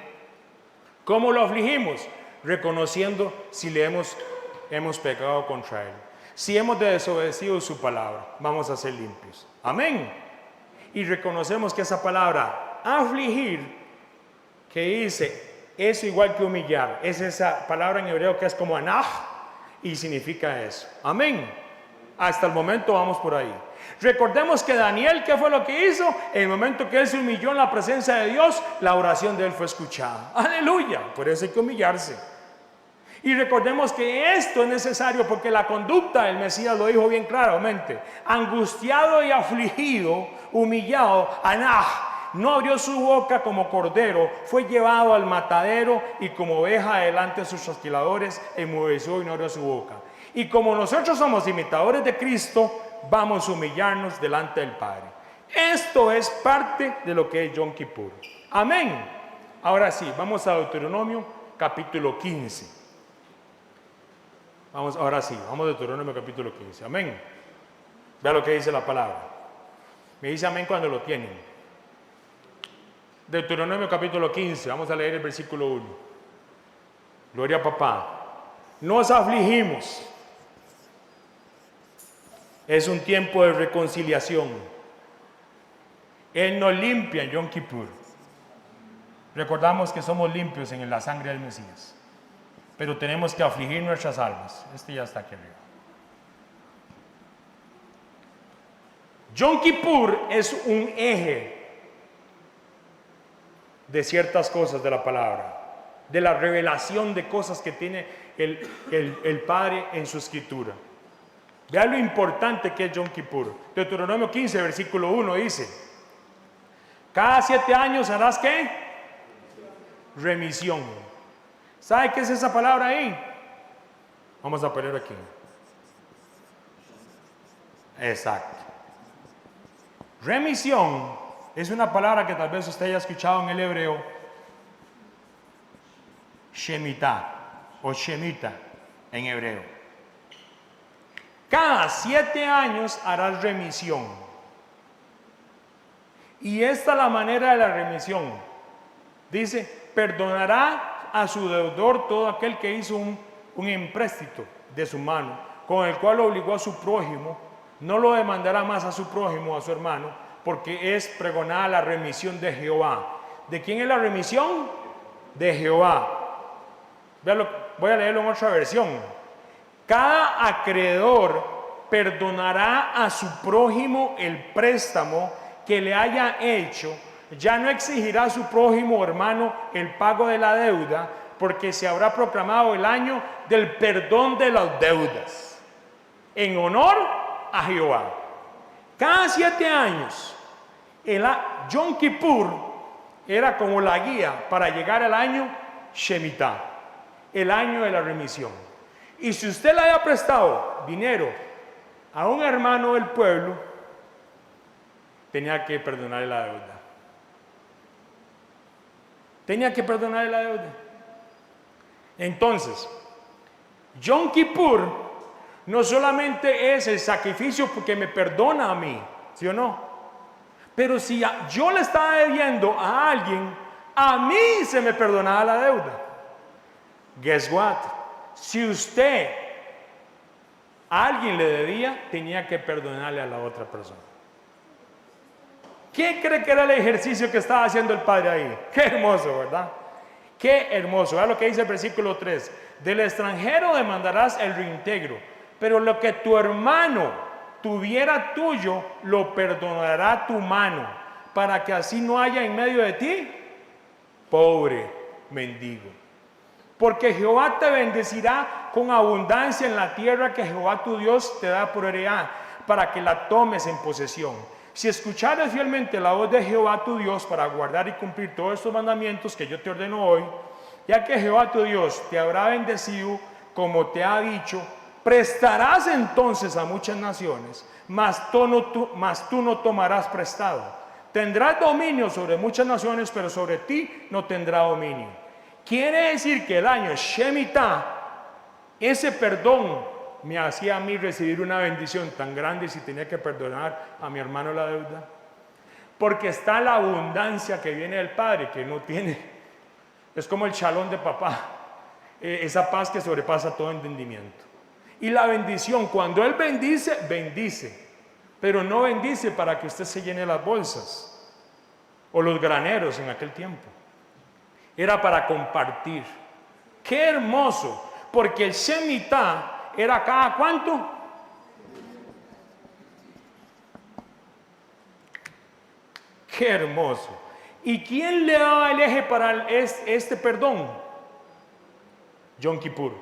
S1: ¿Cómo lo afligimos? Reconociendo si le hemos pecado contra Él. Si hemos desobedecido su palabra, vamos a ser limpios. Amén. Y reconocemos que esa palabra, afligir, que dice, es igual que humillar. Es esa palabra en hebreo que es como anaj, y significa eso. Amén. Hasta el momento vamos por ahí. Recordemos que Daniel, ¿qué fue lo que hizo? En el momento que él se humilló en la presencia de Dios, la oración de él fue escuchada. Aleluya. Por eso hay que humillarse. Y recordemos que esto es necesario porque la conducta del Mesías lo dijo bien claramente. Angustiado y afligido, humillado, Anah, no abrió su boca como cordero, fue llevado al matadero y como oveja delante de sus trasquiladores, enmudeció y no abrió su boca. Y como nosotros somos imitadores de Cristo, vamos a humillarnos delante del Padre. Esto es parte de lo que es Yom Kippur. Amén. Ahora sí, vamos a Deuteronomio capítulo 15. Ahora sí, vamos a Deuteronomio capítulo 15. Amén. Vea lo que dice la palabra. Me dice amén cuando lo tienen. Deuteronomio capítulo 15, vamos a leer el versículo 1. Gloria a papá. Nos afligimos. Es un tiempo de reconciliación. Él nos limpia en Yom Kippur. Recordamos que somos limpios en la sangre del Mesías. Pero tenemos que afligir nuestras almas. Este ya está aquí arriba. Yom Kippur es un eje de ciertas cosas de la palabra, de la revelación de cosas que tiene el Padre en su escritura. Vean lo importante que es Yom Kippur. Deuteronomio 15, versículo 1 dice: cada 7 años harás ¿qué? Remisión. ¿Sabe qué es esa palabra ahí? Vamos a poner aquí. Exacto. Remisión es una palabra que tal vez usted haya escuchado en el hebreo. Shemitah o Shemita en hebreo. Cada 7 años harás remisión. Y esta es la manera de la remisión. Dice, perdonará a su deudor todo aquel que hizo un empréstito de su mano, con el cual obligó a su prójimo, no lo demandará más a su prójimo, a su hermano, porque es pregonada la remisión de Jehová. ¿De quién es la remisión? De Jehová. Véalo, voy a leerlo en otra versión. Cada acreedor perdonará a su prójimo el préstamo que le haya hecho. Ya no exigirá a su prójimo o hermano el pago de la deuda, porque se habrá proclamado el año del perdón de las deudas, en honor a Jehová. Cada 7 años, el Yom Kippur era como la guía para llegar al año Shemitah, el año de la remisión. Y si usted le haya prestado dinero a un hermano del pueblo, tenía que perdonarle la deuda. Tenía que perdonarle la deuda. Entonces, Yom Kippur no solamente es el sacrificio porque me perdona a mí, ¿sí o no? Pero si yo le estaba debiendo a alguien, a mí se me perdonaba la deuda. Guess what? Si usted a alguien le debía, tenía que perdonarle a la otra persona. ¿Qué cree que era el ejercicio que estaba haciendo el Padre ahí? Qué hermoso, ¿verdad? Qué hermoso. Vea lo que dice el versículo 3. Del extranjero demandarás el reintegro, pero lo que tu hermano tuviera tuyo, lo perdonará tu mano, para que así no haya en medio de ti pobre mendigo. Porque Jehová te bendecirá con abundancia en la tierra que Jehová tu Dios te da por heredad, para que la tomes en posesión. Si escuchares fielmente la voz de Jehová tu Dios para guardar y cumplir todos estos mandamientos que yo te ordeno hoy, ya que Jehová tu Dios te habrá bendecido como te ha dicho, prestarás entonces a muchas naciones, mas tú no tomarás prestado. Tendrás dominio sobre muchas naciones, pero sobre ti no tendrá dominio. Quiere decir que el año Shemitah, ese perdón me hacía a mí recibir una bendición tan grande si tenía que perdonar a mi hermano la deuda. Porque está la abundancia que viene del Padre, que no tiene. Es como el shalom de papá, esa paz que sobrepasa todo entendimiento. Y la bendición, cuando Él bendice, bendice. Pero no bendice para que usted se llene las bolsas o los graneros en aquel tiempo. Era para compartir. ¡Qué hermoso! Porque el Shemitah era cada ¿cuánto? ¡Qué hermoso! ¿Y quién le daba el eje para este perdón? Yom Kippur.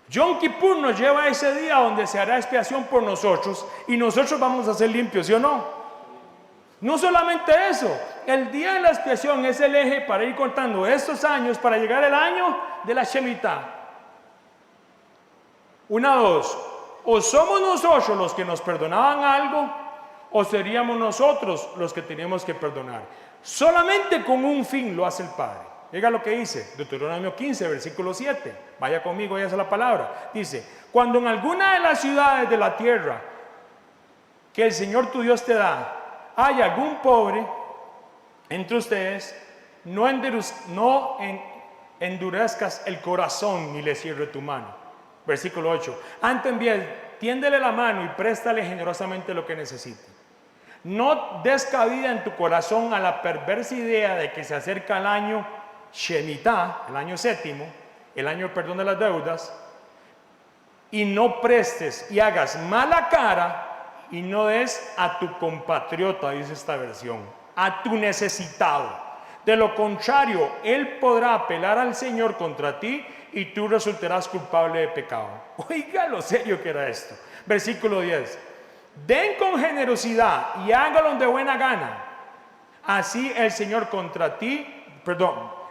S1: Yom Kippur nos lleva a ese día donde se hará expiación por nosotros y nosotros vamos a ser limpios, ¿sí o no? No solamente eso, el día de la expiación es el eje para ir contando estos años para llegar al año de la Shemitah. Una, dos, o somos nosotros los que nos perdonaban algo o seríamos nosotros los que teníamos que perdonar. Solamente con un fin lo hace el Padre. Oiga lo que dice, Deuteronomio 15, versículo 7. Vaya conmigo, esa es la palabra. Dice, cuando en alguna de las ciudades de la tierra que el Señor tu Dios te da, hay algún pobre entre ustedes, no endurezcas el corazón ni le cierre tu mano. Versículo 8. Antes bien, tiéndele la mano y préstale generosamente lo que necesite. No des cabida en tu corazón a la perversa idea de que se acerca el año Shemitah, el año séptimo, el año del perdón de las deudas, y no prestes y hagas mala cara y no des a tu compatriota, dice esta versión, a tu necesitado. De lo contrario, él podrá apelar al Señor contra ti y tú resultarás culpable de pecado. Oiga lo serio que era esto. Versículo 10. Den con generosidad y hágalo de buena gana. Así el Señor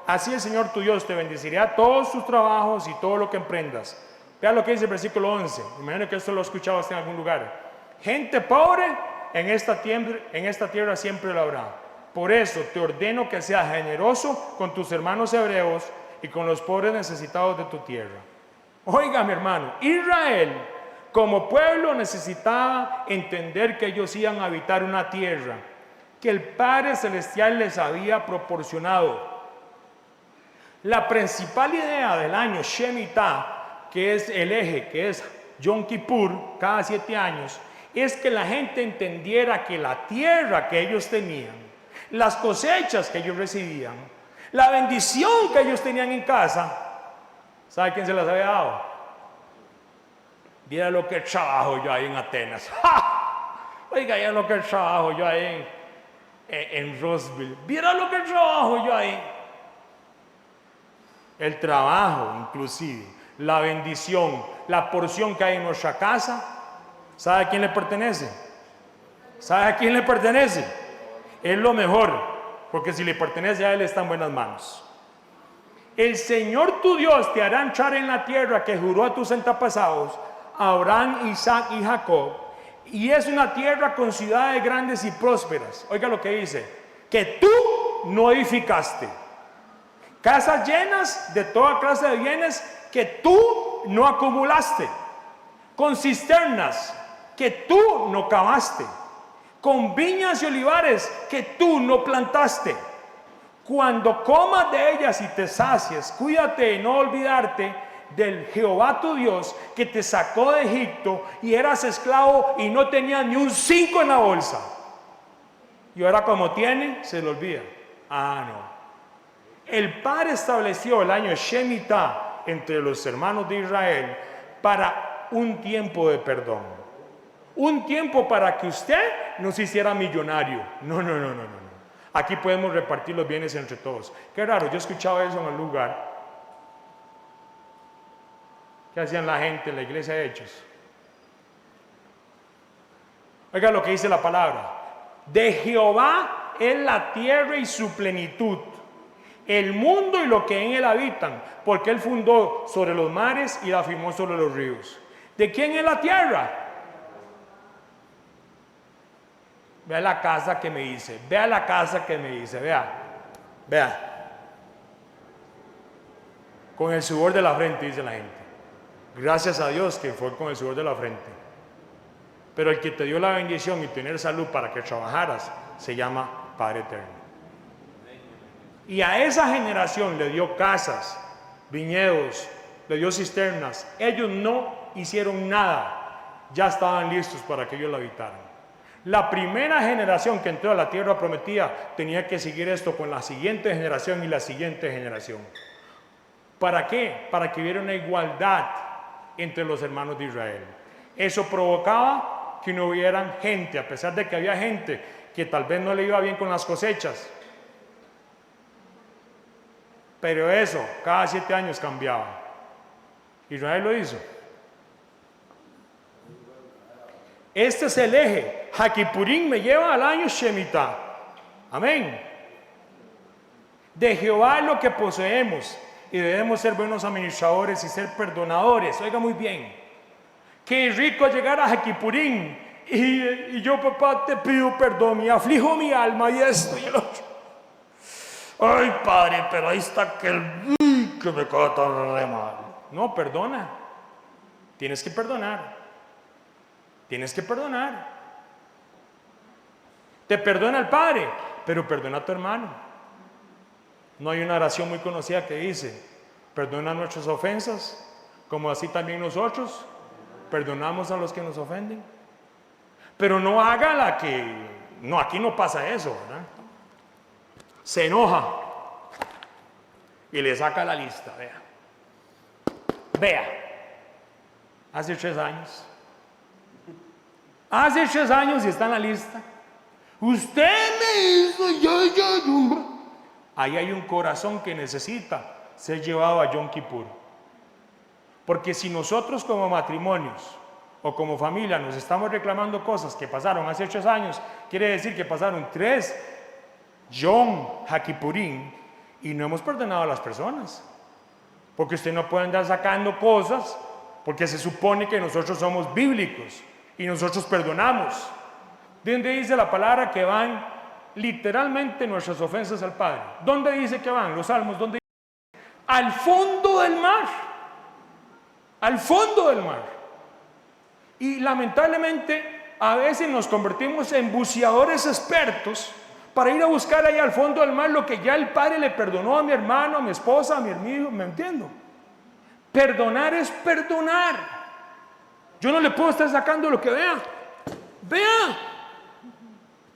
S1: así el Señor tu Dios te bendecirá todos tus trabajos y todo lo que emprendas. Vea lo que dice el versículo 11. Imagino que esto lo he escuchado hasta en algún lugar. Gente pobre en esta tierra siempre lo habrá. Por eso te ordeno que seas generoso con tus hermanos hebreos y con los pobres necesitados de tu tierra. Oiga, mi hermano, Israel como pueblo necesitaba entender que ellos iban a habitar una tierra que el Padre Celestial les había proporcionado. La principal idea del año Shemitah, que es el eje, que es Yom Kippur, cada 7 años, es que la gente entendiera que la tierra que ellos tenían, las cosechas que ellos recibían, la bendición que ellos tenían en casa, ¿sabe quién se las había dado? Mira lo que trabajo yo ahí en Atenas. ¡Ja! Oiga, ya lo que trabajo yo ahí en Roseville. Mira lo que trabajo yo ahí. El trabajo, inclusive, la bendición, la porción que hay en nuestra casa, ¿sabe a quién le pertenece? ¿Sabe a quién le pertenece? Es lo mejor, porque si le pertenece a Él está en buenas manos. El Señor tu Dios te hará entrar en la tierra que juró a tus antepasados, Abraham, Isaac y Jacob, y es una tierra con ciudades grandes y prósperas. Oiga lo que dice, que tú no edificaste, casas llenas de toda clase de bienes que tú no acumulaste, con cisternas que tú no cavaste, con viñas y olivares que tú no plantaste. Cuando comas de ellas y te sacies, cuídate de no olvidarte del Jehová tu Dios que te sacó de Egipto y eras esclavo y no tenías ni un 5 en la bolsa. Y ahora como tiene, se le olvida. No. El Padre estableció el año Shemitah entre los hermanos de Israel para un tiempo de perdón. Un tiempo para que usted no se hiciera millonario. No. Aquí podemos repartir los bienes entre todos. Qué raro, yo escuchaba eso en un lugar. ¿Qué hacían la gente en la iglesia de Hechos? Oiga lo que dice la palabra. De Jehová es la tierra y su plenitud, el mundo y lo que en él habitan, porque él fundó sobre los mares y la afirmó sobre los ríos. ¿De quién es la tierra? Vea la casa que me dice, vea la casa que me dice, vea. Con el sudor de la frente, dice la gente. Gracias a Dios que fue con el sudor de la frente. Pero el que te dio la bendición y tener salud para que trabajaras, se llama Padre Eterno. Y a esa generación le dio casas, viñedos, le dio cisternas. Ellos no hicieron nada, ya estaban listos para que ellos la habitaran. La primera generación que entró a la tierra prometida tenía que seguir esto con la siguiente generación y la siguiente generación. ¿Para qué? Para que hubiera una igualdad entre los hermanos de Israel. Eso provocaba que no hubiera gente, a pesar de que había gente que tal vez no le iba bien con las cosechas. Pero eso, cada 7 años cambiaba. Israel lo hizo. Este es el eje. Hakipurim me lleva al año Shemitah. Amén. De Jehová es lo que poseemos y debemos ser buenos administradores y ser perdonadores. Oiga muy bien. Qué rico llegar a Hakipurim y yo, papá, te pido perdón y aflijo mi alma y esto y el otro. Ay, Padre, pero ahí está aquel que me cae tan re mal. No, perdona. Tienes que perdonar. Tienes que perdonar. Te perdona el Padre, pero perdona a tu hermano. No hay una oración muy conocida que dice: perdona nuestras ofensas, como así también nosotros perdonamos a los que nos ofenden. Pero no haga la que... No, aquí no pasa eso, ¿verdad? Se enoja y le saca la lista, vea. Vea, hace 3 años. Hace 3 años y está en la lista. Usted me hizo, yo. Ahí hay un corazón que necesita ser llevado a Yom Kippur. Porque si nosotros como matrimonios o como familia nos estamos reclamando cosas que pasaron hace 3 años, quiere decir que pasaron 3 Yom HaKippurim y no hemos perdonado a las personas. Porque usted no puede andar sacando cosas, porque se supone que nosotros somos bíblicos y nosotros perdonamos. ¿De dónde dice la palabra que van literalmente nuestras ofensas al Padre? ¿Dónde dice que van? Los salmos, ¿dónde dice? Al fondo del mar. Al fondo del mar. Y lamentablemente a veces nos convertimos en buceadores expertos para ir a buscar ahí al fondo del mar lo que ya el Padre le perdonó a mi hermano, a mi esposa, a mi amigo. ¿Me entiendo? Perdonar es perdonar. Yo no le puedo estar sacando lo que vea. Vea,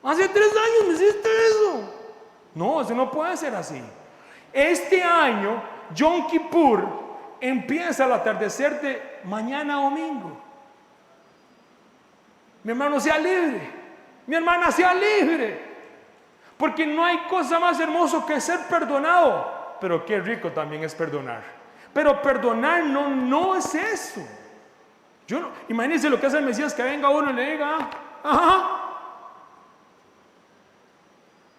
S1: hace 3 años me hiciste eso. No, eso no puede ser así. Este año, Yom Kippur empieza al atardecer de mañana a domingo. Mi hermano, sea libre. Mi hermana, sea libre. Porque no hay cosa más hermosa que ser perdonado. Pero qué rico también es perdonar. Pero perdonar no es eso. Imagínense lo que hace el Mesías, que venga uno y le diga: ajá,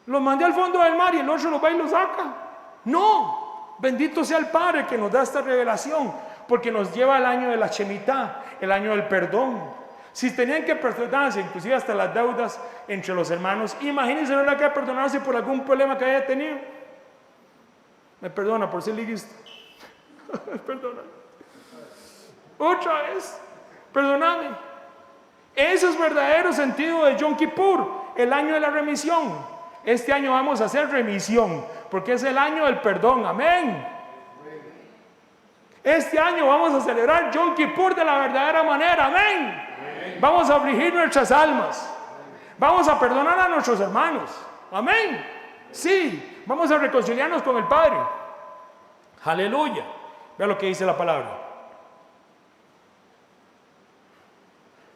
S1: los mandé al fondo del mar y el otro los va y los saca. No, bendito sea el Padre que nos da esta revelación, porque nos lleva al año de la Shemitah, el año del perdón. Si tenían que perdonarse, inclusive hasta las deudas entre los hermanos, imagínense no le que perdonarse por algún problema que haya tenido. Me perdona por ser liguista. Perdona. Otra vez, perdóname. Ese es verdadero sentido de Yom Kippur, el año de la remisión. Este año vamos a hacer remisión, porque es el año del perdón. Amén. Este año vamos a celebrar Yom Kippur de la verdadera manera. Amén. Vamos a afligir nuestras almas. Vamos a perdonar a nuestros hermanos. Amén. Sí, vamos a reconciliarnos con el Padre. Aleluya. Vea lo que dice la palabra.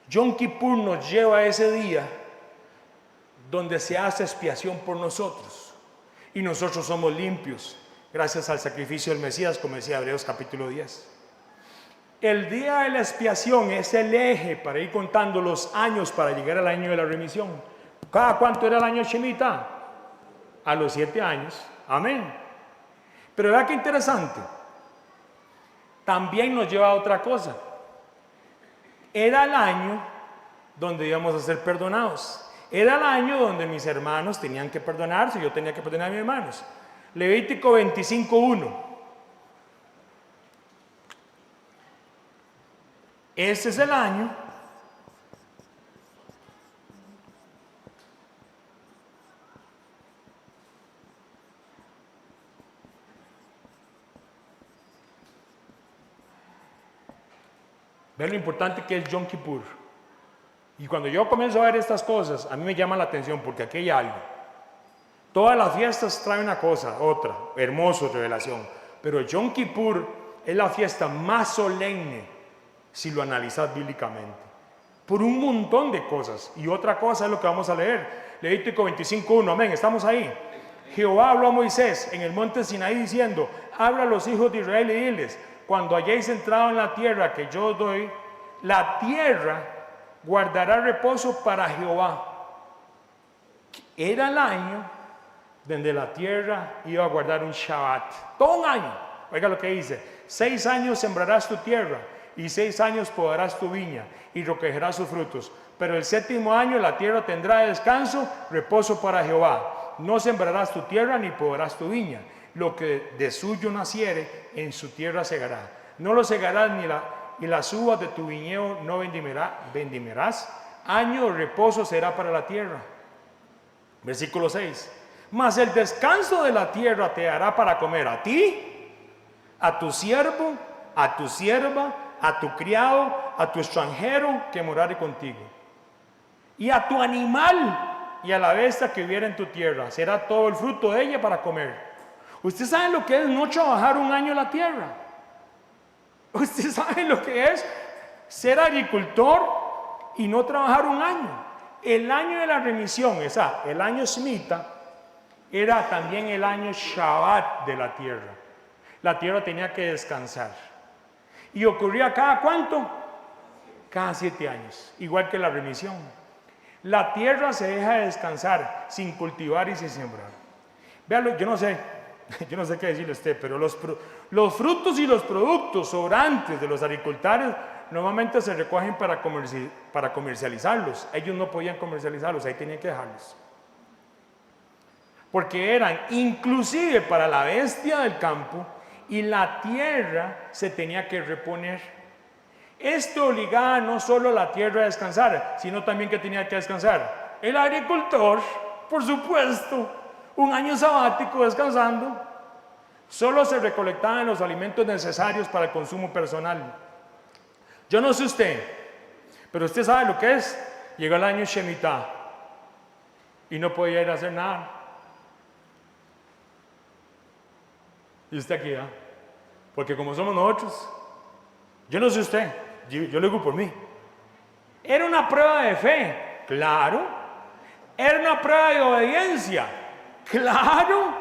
S1: Yom Kippur nos lleva a ese día donde se hace expiación por nosotros y nosotros somos limpios gracias al sacrificio del Mesías, como decía Hebreos capítulo 10. El día de la expiación es el eje para ir contando los años para llegar al año de la remisión. ¿Cada cuánto era el año Shemitah? A los 7 años. Amén. Pero vea qué interesante. También nos lleva a otra cosa. Era el año donde íbamos a ser perdonados. Era el año donde mis hermanos tenían que perdonarse, yo tenía que perdonar a mis hermanos. Levítico 25:1. Ese es el año ve lo importante que es Yom Kippur. Y cuando yo comienzo a ver estas cosas, a mí me llama la atención porque aquí hay algo. Todas las fiestas traen una cosa, otra, hermoso, revelación. Pero Yom Kippur es la fiesta más solemne si lo analizas bíblicamente, por un montón de cosas. Y otra cosa es lo que vamos a leer, Levítico 25:1, amén, estamos ahí. Jehová habló a Moisés en el monte Sinaí diciendo: habla a los hijos de Israel y diles: cuando hayáis entrado en la tierra que yo os doy, la tierra guardará reposo para Jehová. Era el año donde la tierra iba a guardar un Shabbat, todo un año. Oiga lo que dice: 6 años sembrarás tu tierra y 6 años podarás tu viña y recogerás sus frutos. Pero el 7º año la tierra tendrá descanso, reposo para Jehová. No sembrarás tu tierra ni podarás tu viña. Lo que de suyo naciere, en su tierra segará. No lo segarás ni las uvas de tu viñedo no vendimerás. Año de reposo será para la tierra. Versículo 6. Mas el descanso de la tierra te hará para comer a ti, a tu siervo, a tu sierva, a tu criado, a tu extranjero que morare contigo, y a tu animal y a la bestia que hubiera en tu tierra. Será todo el fruto de ella para comer. ¿Usted sabe lo que es no trabajar un año en la tierra? ¿Usted sabe lo que es ser agricultor y no trabajar un año? El año de la remisión, el año Shemitah, era también el año Shabbat de la tierra. La tierra tenía que descansar. ¿Y ocurría cada cuánto? Cada 7 años, igual que la remisión. La tierra se deja de descansar sin cultivar y sin sembrar. Véalo, yo no sé qué decirle a usted, pero los frutos y los productos sobrantes de los agricultores normalmente se recogen para comercializarlos. Ellos no podían comercializarlos, ahí tenían que dejarlos. Porque eran inclusive para la bestia del campo, y la tierra se tenía que reponer. Esto obligaba no solo a la tierra a descansar, sino también que tenía que descansar el agricultor, por supuesto, un año sabático descansando. Solo se recolectaban los alimentos necesarios para el consumo personal. Yo no sé usted, pero usted sabe lo que es. Llegó el año Shemitah y no podía ir a hacer nada. Y usted aquí, porque como somos nosotros, yo no sé usted, yo lo digo por mí. Era una prueba de fe, claro. Era una prueba de obediencia, claro.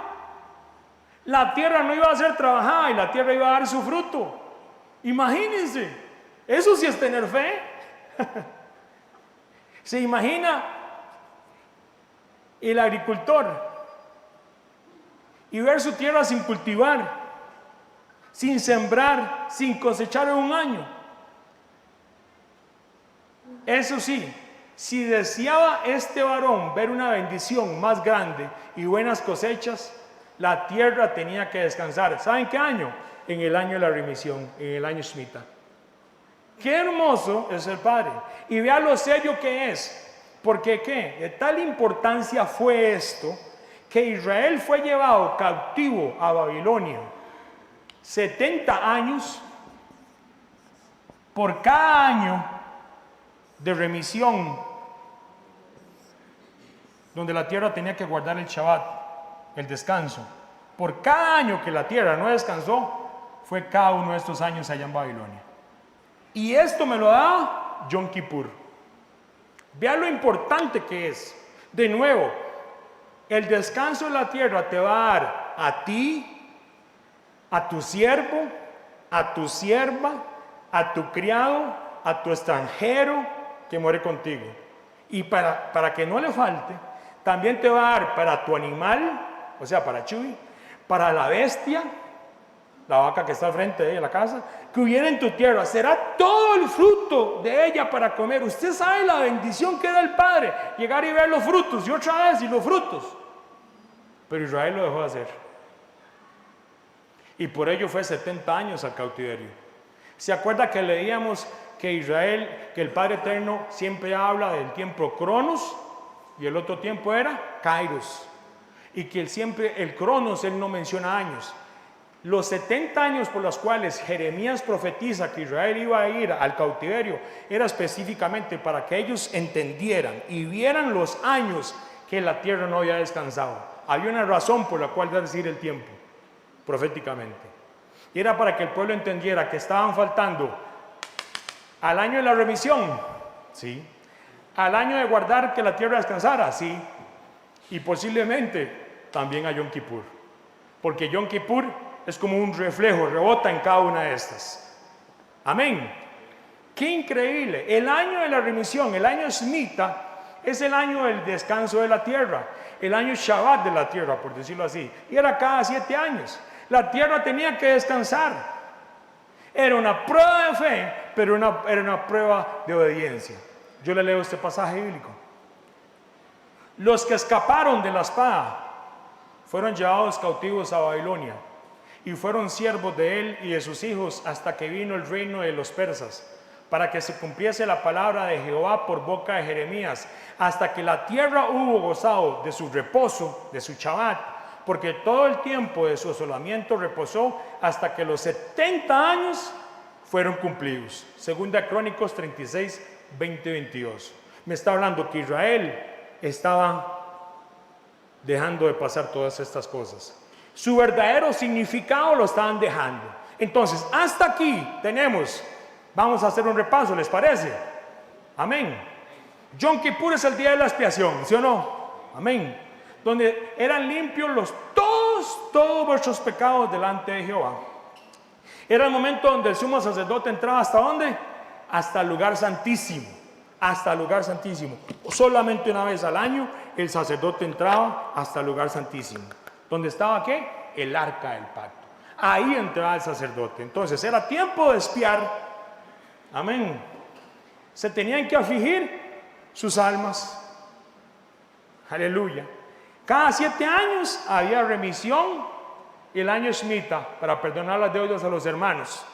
S1: La tierra no iba a ser trabajada y la tierra iba a dar su fruto. Imagínense, eso sí es tener fe. ¿Se imagina el agricultor y ver su tierra sin cultivar, sin sembrar, sin cosechar en un año? Eso sí, si deseaba este varón ver una bendición más grande y buenas cosechas, la tierra tenía que descansar. ¿Saben qué año? En el año de la remisión, en el año Shemitah. Qué hermoso es el Padre. Y vea lo serio que es. Porque ¿qué? De tal importancia fue esto, que Israel fue llevado cautivo a Babilonia 70 años. Por cada año de remisión donde la tierra tenía que guardar el Shabbat, el descanso, por cada año que la tierra no descansó, fue cada uno de estos años allá en Babilonia. Y esto me lo da Yom Kippur. Vea lo importante que es. De nuevo, el descanso de la tierra te va a dar a ti, a tu siervo, a tu sierva, a tu criado, a tu extranjero que muere contigo. Y para que no le falte, también te va a dar para tu animal, o sea, para Chuy, para la bestia, la vaca que está al frente de la casa, que hubiera en tu tierra. Será todo el fruto de ella para comer. Usted sabe la bendición que da el Padre, llegar y ver los frutos, y otra vez, y los frutos. Pero Israel lo dejó de hacer. Y por ello fue 70 años al cautiverio. ¿Se acuerda que leíamos que Israel, que el Padre Eterno siempre habla del tiempo Cronos y el otro tiempo era Kairos? Y que el Cronos él no menciona años. Los 70 años por los cuales Jeremías profetiza que Israel iba a ir al cautiverio era específicamente para que ellos entendieran y vieran los años que la tierra no había descansado. Había una razón por la cual decir el tiempo proféticamente. Y era para que el pueblo entendiera que estaban faltando al año de la remisión, sí, al año de guardar que la tierra descansara, sí, y posiblemente también a Yom Kippur, porque Yom Kippur es como un reflejo, rebota en cada una de estas. Amén. Qué increíble. El año de la remisión, el año Shemitah, es el año del descanso de la tierra, el año Shabbat de la tierra, por decirlo así. Y era cada 7 años. La tierra tenía que descansar. Era una prueba de fe, pero era una prueba de obediencia. Yo le leo este pasaje bíblico. Los que escaparon de la espada fueron llevados cautivos a Babilonia y fueron siervos de él y de sus hijos hasta que vino el reino de los persas, para que se cumpliese la palabra de Jehová por boca de Jeremías, hasta que la tierra hubo gozado de su reposo, de su Shabbat, porque todo el tiempo de su asolamiento reposó hasta que los 70 años fueron cumplidos. Segunda Crónicos 36, 20 y 22. Me está hablando que Israel estaba dejando de pasar todas estas cosas. Su verdadero significado lo estaban dejando. Entonces, hasta aquí tenemos, vamos a hacer un repaso, ¿les parece? Amén. Yom Kippur es el día de la expiación, ¿sí o no? Amén. Donde eran limpios todos vuestros pecados delante de Jehová. Era el momento donde el sumo sacerdote entraba, ¿hasta dónde? Hasta el lugar santísimo. Hasta el lugar santísimo. Solamente una vez al año el sacerdote entraba hasta el lugar santísimo. ¿Dónde estaba qué? El arca del pacto. Ahí entraba el sacerdote. Entonces era tiempo de expiar. Amén. Se tenían que afligir sus almas. Aleluya. Cada 7 años había remisión, el año Shemitah, para perdonar las deudas a los hermanos.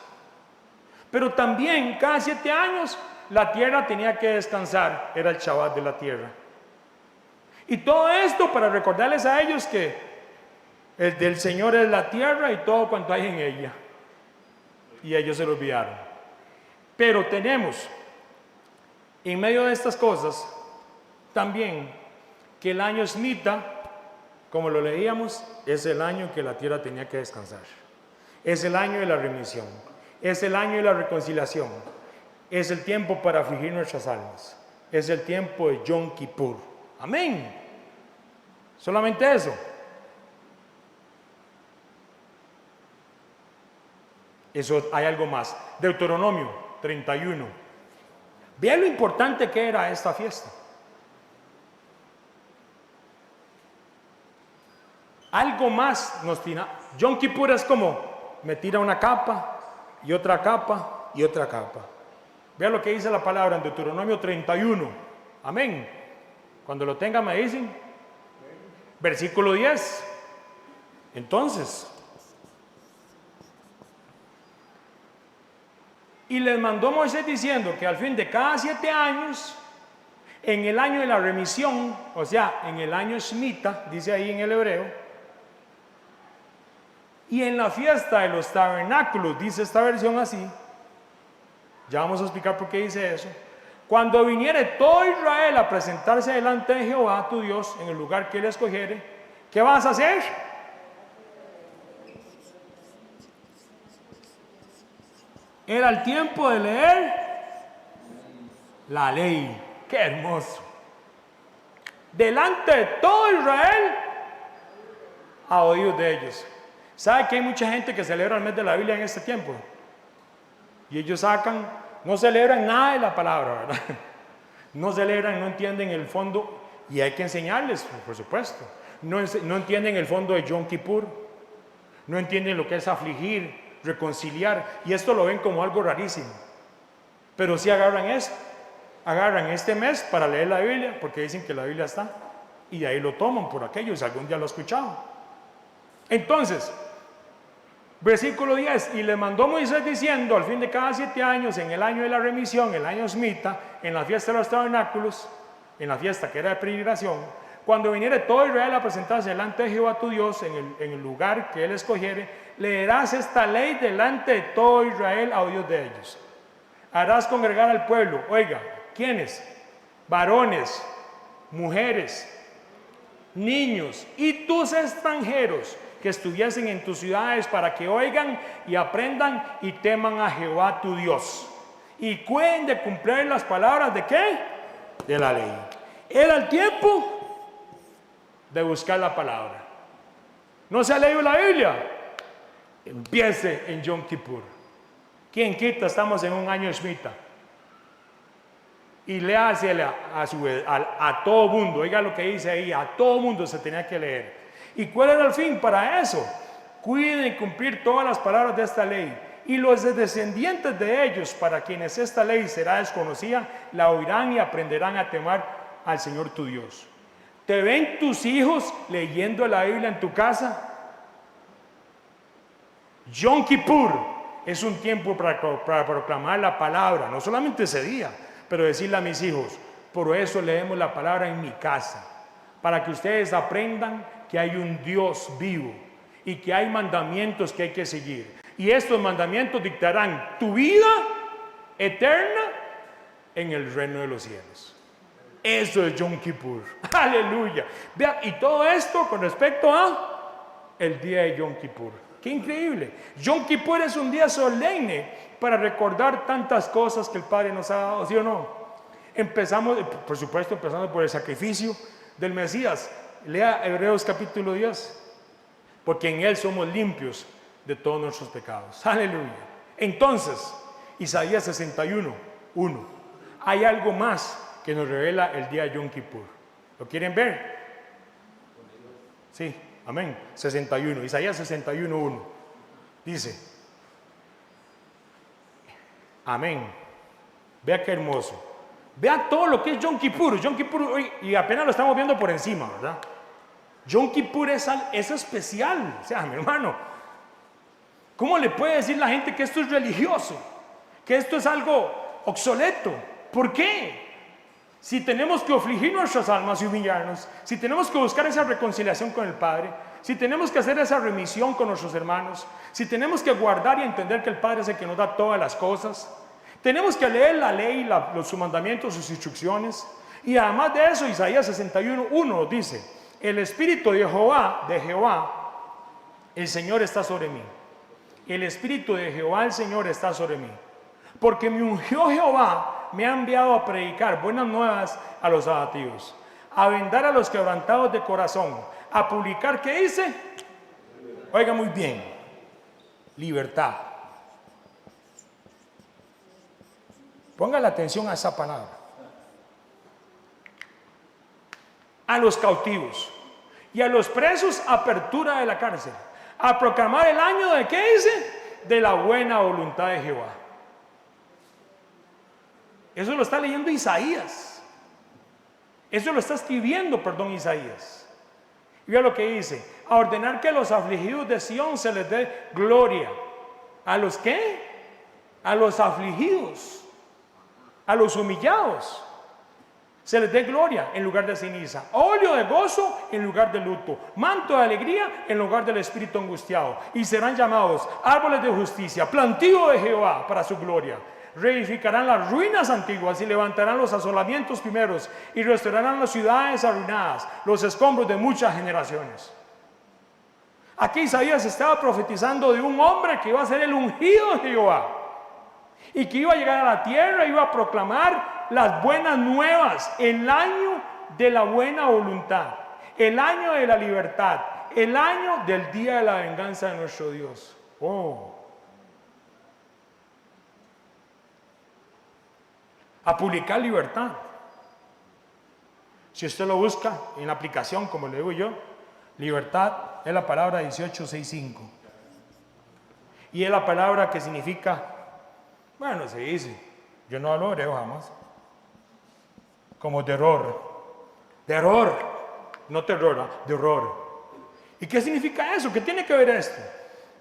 S1: Pero también cada 7 años la tierra tenía que descansar, era el Shabbat de la tierra. Y todo esto para recordarles a ellos que el del Señor es la tierra y todo cuanto hay en ella. Y ellos se lo olvidaron. Pero tenemos, en medio de estas cosas, también que el año Shemitah, como lo leíamos, es el año que la tierra tenía que descansar. Es el año de la remisión. Es el año de la reconciliación. Es el tiempo para afligir nuestras almas. Es el tiempo de Yom Kippur. Amén. Solamente eso. Eso, hay algo más. Deuteronomio 31. Vean lo importante que era esta fiesta. Algo más nos tira. Yom Kippur es como me tira una capa y otra capa y otra capa. Vean lo que dice la palabra en Deuteronomio 31. Amén. Cuando lo tengan me dicen. Versículo 10. Entonces, y les mandó Moisés diciendo que al fin de cada 7 años, en el año de la remisión, o sea, en el año Shemitah, dice ahí en el hebreo, y en la fiesta de los tabernáculos, dice esta versión así, ya vamos a explicar por qué dice eso, cuando viniere todo Israel a presentarse delante de Jehová, tu Dios, en el lugar que él escogiere, ¿qué vas a hacer? Era el tiempo de leer la ley. ¡Qué hermoso! Delante de todo Israel, a oídos de ellos. ¿Sabe que hay mucha gente que celebra el mes de la Biblia en este tiempo? Y ellos no celebran nada de la palabra, ¿verdad? No celebran, no entienden el fondo, y hay que enseñarles, por supuesto. No entienden el fondo de Yom Kippur, no entienden lo que es afligir, reconciliar, y esto lo ven como algo rarísimo. Pero sí agarran este mes para leer la Biblia, porque dicen que la Biblia está, y de ahí lo toman por aquello, si algún día lo escuchaban. Entonces, versículo 10, y le mandó Moisés diciendo, al fin de cada 7 años, en el año de la remisión, el año Shemitah, en la fiesta de los tabernáculos, en la fiesta que era de peregrinación, cuando viniere todo Israel a presentarse delante de Jehová tu Dios, en el lugar que él escogiere, leerás esta ley delante de todo Israel a oídos de ellos. Harás congregar al pueblo, oiga, ¿quiénes? Varones, mujeres, niños y tus extranjeros que estuviesen en tus ciudades para que oigan y aprendan y teman a Jehová tu Dios y cuiden de cumplir las palabras ¿de qué? De la ley. Era el tiempo de buscar la palabra. ¿No se ha leído la Biblia? empiece en Yom Kippur. ¿Quién quita? Estamos en un año Shemitah. Y lea a todo mundo, oiga lo que dice ahí, a todo mundo se tenía que leer. ¿Y cuál era el fin para eso? Cuiden y cumplir todas las palabras de esta ley. Y los descendientes de ellos, para quienes esta ley será desconocida, la oirán y aprenderán a temer al Señor tu Dios. ¿Te ven tus hijos leyendo la Biblia en tu casa? Yom Kippur es un tiempo para proclamar la palabra, no solamente ese día, pero decirle a mis hijos, por eso leemos la palabra en mi casa, para que ustedes aprendan que hay un Dios vivo y que hay mandamientos que hay que seguir. Y estos mandamientos dictarán tu vida eterna en el reino de los cielos. Eso es Yom Kippur. Aleluya. Vean, y todo esto con respecto a el día de Yom Kippur. Qué increíble. Yom Kippur es un día solemne para recordar tantas cosas que el Padre nos ha dado, ¿sí o no? Empezamos, por supuesto, empezando por el sacrificio del Mesías. Lea Hebreos capítulo 10, porque en Él somos limpios de todos nuestros pecados. Aleluya. Entonces, Isaías 61, 1. Hay algo más que nos revela el día de Yom Kippur. ¿Lo quieren ver? Sí, amén. 61, Isaías 61, 1. Dice, amén. Vea qué hermoso. Vea todo lo que es Yom Kippur. Yom Kippur, y apenas lo estamos viendo por encima, ¿verdad? Yom Kippur es especial. O sea, mi hermano, ¿cómo le puede decir la gente que esto es religioso? Que esto es algo obsoleto. ¿Por qué? Si tenemos que afligir nuestras almas y humillarnos, si tenemos que buscar esa reconciliación con el Padre, si tenemos que hacer esa remisión con nuestros hermanos, si tenemos que guardar y entender que el Padre es el que nos da todas las cosas, tenemos que leer la ley, sus mandamientos, sus instrucciones. Y además de eso, Isaías 61, 1 dice, el Espíritu de Jehová, el Señor está sobre mí. El Espíritu de Jehová, el Señor está sobre mí. Porque me ungió Jehová, me ha enviado a predicar buenas nuevas a los abatidos, a vendar a los quebrantados de corazón, a publicar, ¿qué dice? Oiga muy bien, libertad. Ponga la atención a esa palabra. A los cautivos y a los presos, apertura de la cárcel, a proclamar el año de, ¿qué dice? De la buena voluntad de Jehová. Eso lo está leyendo Isaías. Eso lo está escribiendo, Isaías. Y vea lo que dice: a ordenar que a los afligidos de Sión se les dé gloria. ¿A los qué? A los afligidos, a los humillados, se les dé gloria en lugar de ceniza, óleo de gozo en lugar de luto, manto de alegría en lugar del espíritu angustiado, y serán llamados árboles de justicia, plantío de Jehová para su gloria. Reedificarán las ruinas antiguas y levantarán los asolamientos primeros y restaurarán las ciudades arruinadas, los escombros de muchas generaciones. Aquí Isaías estaba profetizando de un hombre que iba a ser el ungido de Jehová y que iba a llegar a la tierra, iba a proclamar las buenas nuevas, el año de la buena voluntad, el año de la libertad, el año del día de la venganza de nuestro Dios. A publicar libertad. Si usted lo busca en la aplicación, como le digo yo, libertad es la palabra 1865. Y es la palabra que significa, bueno, se dice, yo no hablo hebreo jamás, como terror, no terror, terror. ¿Y qué significa eso? ¿Qué tiene que ver esto?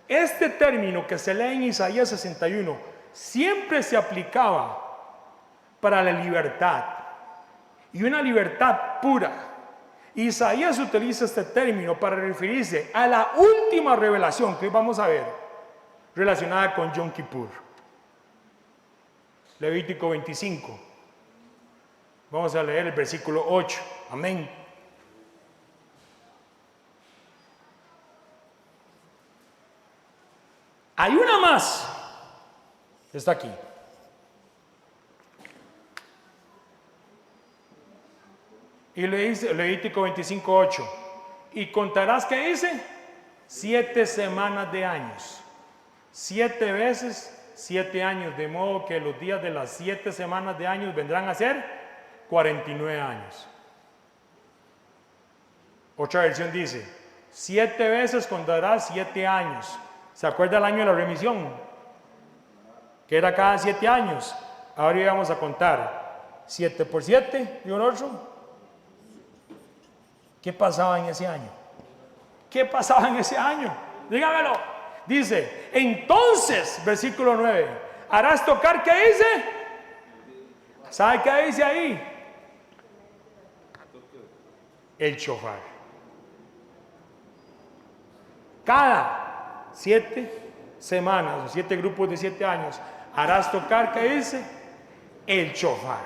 S1: Este término que se lee en Isaías 61 siempre se aplicaba para la libertad, y una libertad pura. Isaías utiliza este término para referirse a la última revelación que hoy vamos a ver, relacionada con Yom Kippur. Levítico 25. Vamos a leer el versículo 8. Amén. Hay una más. Está aquí. Y le dice Levítico 25:8. Y contarás, ¿qué dice? 7 semanas de años. 7 veces 7 años, de modo que los días de las 7 semanas de años vendrán a ser 49 años. Otra versión dice, 7 veces contará 7 años. ¿Se acuerda el año de la remisión? Que era cada 7 años. Ahora íbamos a contar 7 por 7 y un 8. ¿Qué pasaba en ese año? ¿Qué pasaba en ese año? Dígamelo. Dice, entonces, versículo 9, harás tocar, ¿qué dice? ¿Sabe qué dice ahí? El shofar. Cada 7 semanas o 7 grupos de 7 años harás tocar, ¿qué dice? El shofar.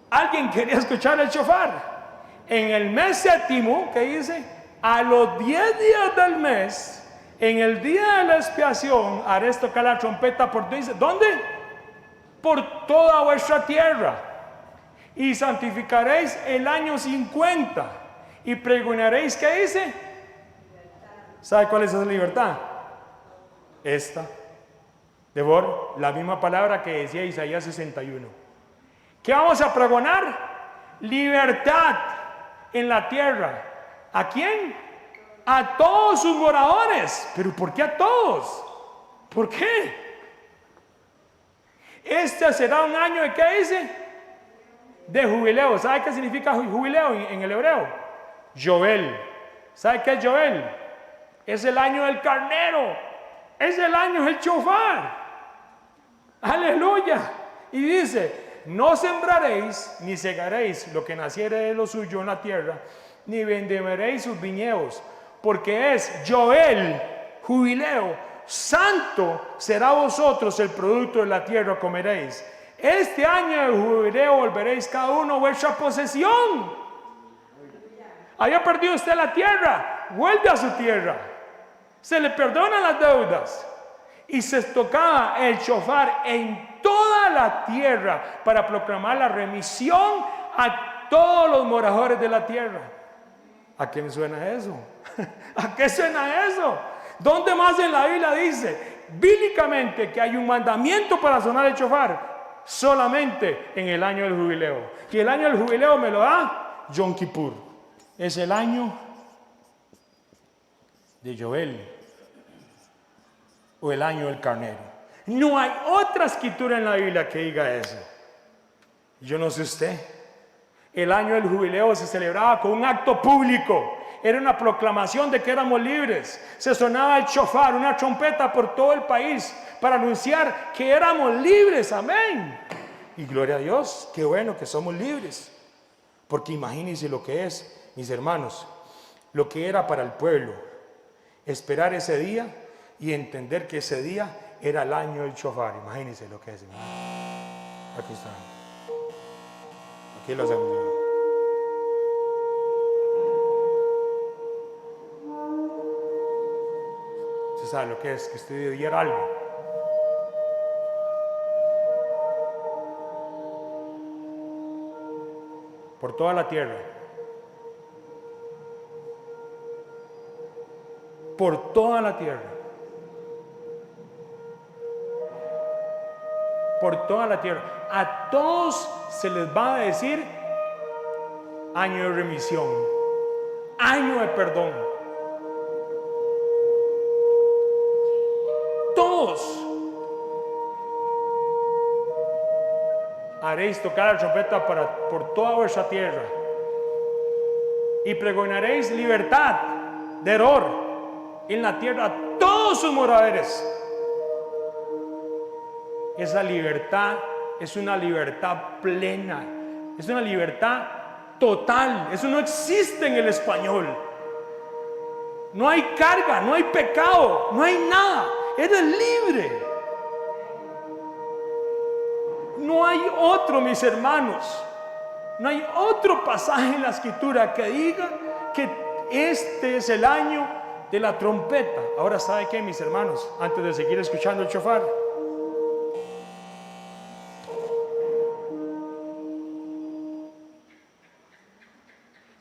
S1: ¿Alguien quería escuchar el shofar? En el mes séptimo, ¿qué dice? A los 10 días del mes, en el día de la expiación, haréis tocar la trompeta por, dice, ¿dónde? Por toda vuestra tierra. Y santificaréis el año 50. Y pregonaréis, ¿qué dice? ¿Sabe cuál es esa libertad? Esta. Devor, la misma palabra que decía Isaías 61. ¿Qué vamos a pregonar? Libertad en la tierra. ¿A quién? A todos sus moradores. ¿Pero por qué a todos? ¿Por qué? Este será un año de, ¿qué dice? De jubileo. ¿Sabe qué significa jubileo en el hebreo? Yovel. ¿Sabe qué es Yovel? Es el año del carnero. Es el año del shofar. Aleluya. Y dice, no sembraréis ni segaréis lo que naciere de lo suyo en la tierra, ni venderéis sus viñedos, porque es Yoel, jubileo, santo será vosotros el producto de la tierra, comeréis. Este año de jubileo volveréis cada uno a vuestra posesión. Había perdido usted la tierra, vuelve a su tierra. Se le perdonan las deudas. Y se tocaba el shofar en toda la tierra para proclamar la remisión a todos los moradores de la tierra. ¿A qué me suena eso? ¿A qué suena eso? ¿Dónde más en la Biblia dice bíblicamente que hay un mandamiento para sonar el shofar? Solamente en el año del jubileo. Y el año del jubileo me lo da Yom Kippur. Es el año de Joel o el año del carnero. No hay otra escritura en la Biblia que diga eso. Yo no sé usted. El año del jubileo se celebraba con un acto público. Era una proclamación de que éramos libres. Se sonaba el shofar, una trompeta por todo el país para anunciar que éramos libres. Amén. Y gloria a Dios, qué bueno que somos libres. Porque imagínense lo que es, mis hermanos, lo que era para el pueblo esperar ese día y entender que ese día era el año del shofar. Imagínense lo que es. Aquí está. Aquí lo hacemos. ¿Usted sabe lo que es? Que usted viviera algo. Por toda la tierra. Por toda la tierra. Por toda la tierra. A todos se les va a decir año de remisión, año de perdón. Todos haréis tocar la trompeta por toda vuestra tierra y pregonaréis libertad de error en la tierra a todos sus moradores. Esa libertad es una libertad plena, es una libertad total. Eso no existe en el español. No hay carga, no hay pecado, no hay nada. Eres libre. No hay otro, mis hermanos. No hay otro pasaje en la escritura que diga que este es el año de la trompeta. Ahora, ¿sabe qué, mis hermanos? Antes de seguir escuchando el shofar,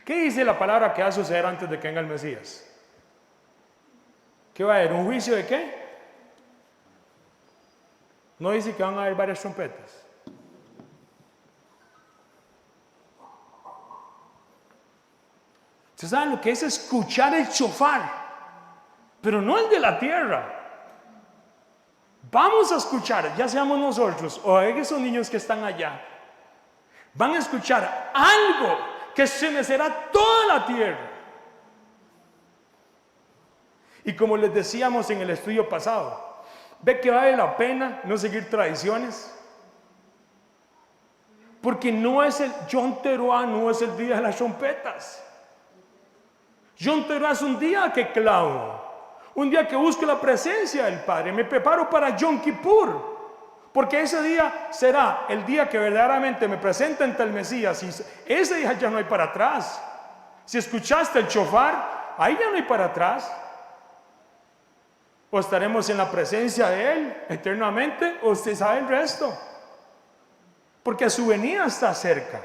S1: ¿qué dice la palabra que va a suceder antes de que venga el Mesías? ¿Qué va a haber? ¿Un juicio de qué? No dice que van a haber varias trompetas. ¿Ustedes saben lo que es escuchar el shofar? Pero no el de la tierra. Vamos a escuchar, ya seamos nosotros o esos niños que están allá, van a escuchar algo que estremecerá toda la tierra. Y como les decíamos en el estudio pasado, ¿ve que vale la pena no seguir tradiciones? Porque no es el Yom Teruah, no es el día de las trompetas. Yom Teruah es un día que clamo, un día que busco la presencia del Padre. Me preparo para Yom Kippur, porque ese día será el día que verdaderamente me presenta ante el Mesías. Y ese día ya no hay para atrás. Si escuchaste el shofar, ahí ya no hay para atrás. O estaremos en la presencia de Él eternamente, o usted sabe el resto. Porque su venida está cerca.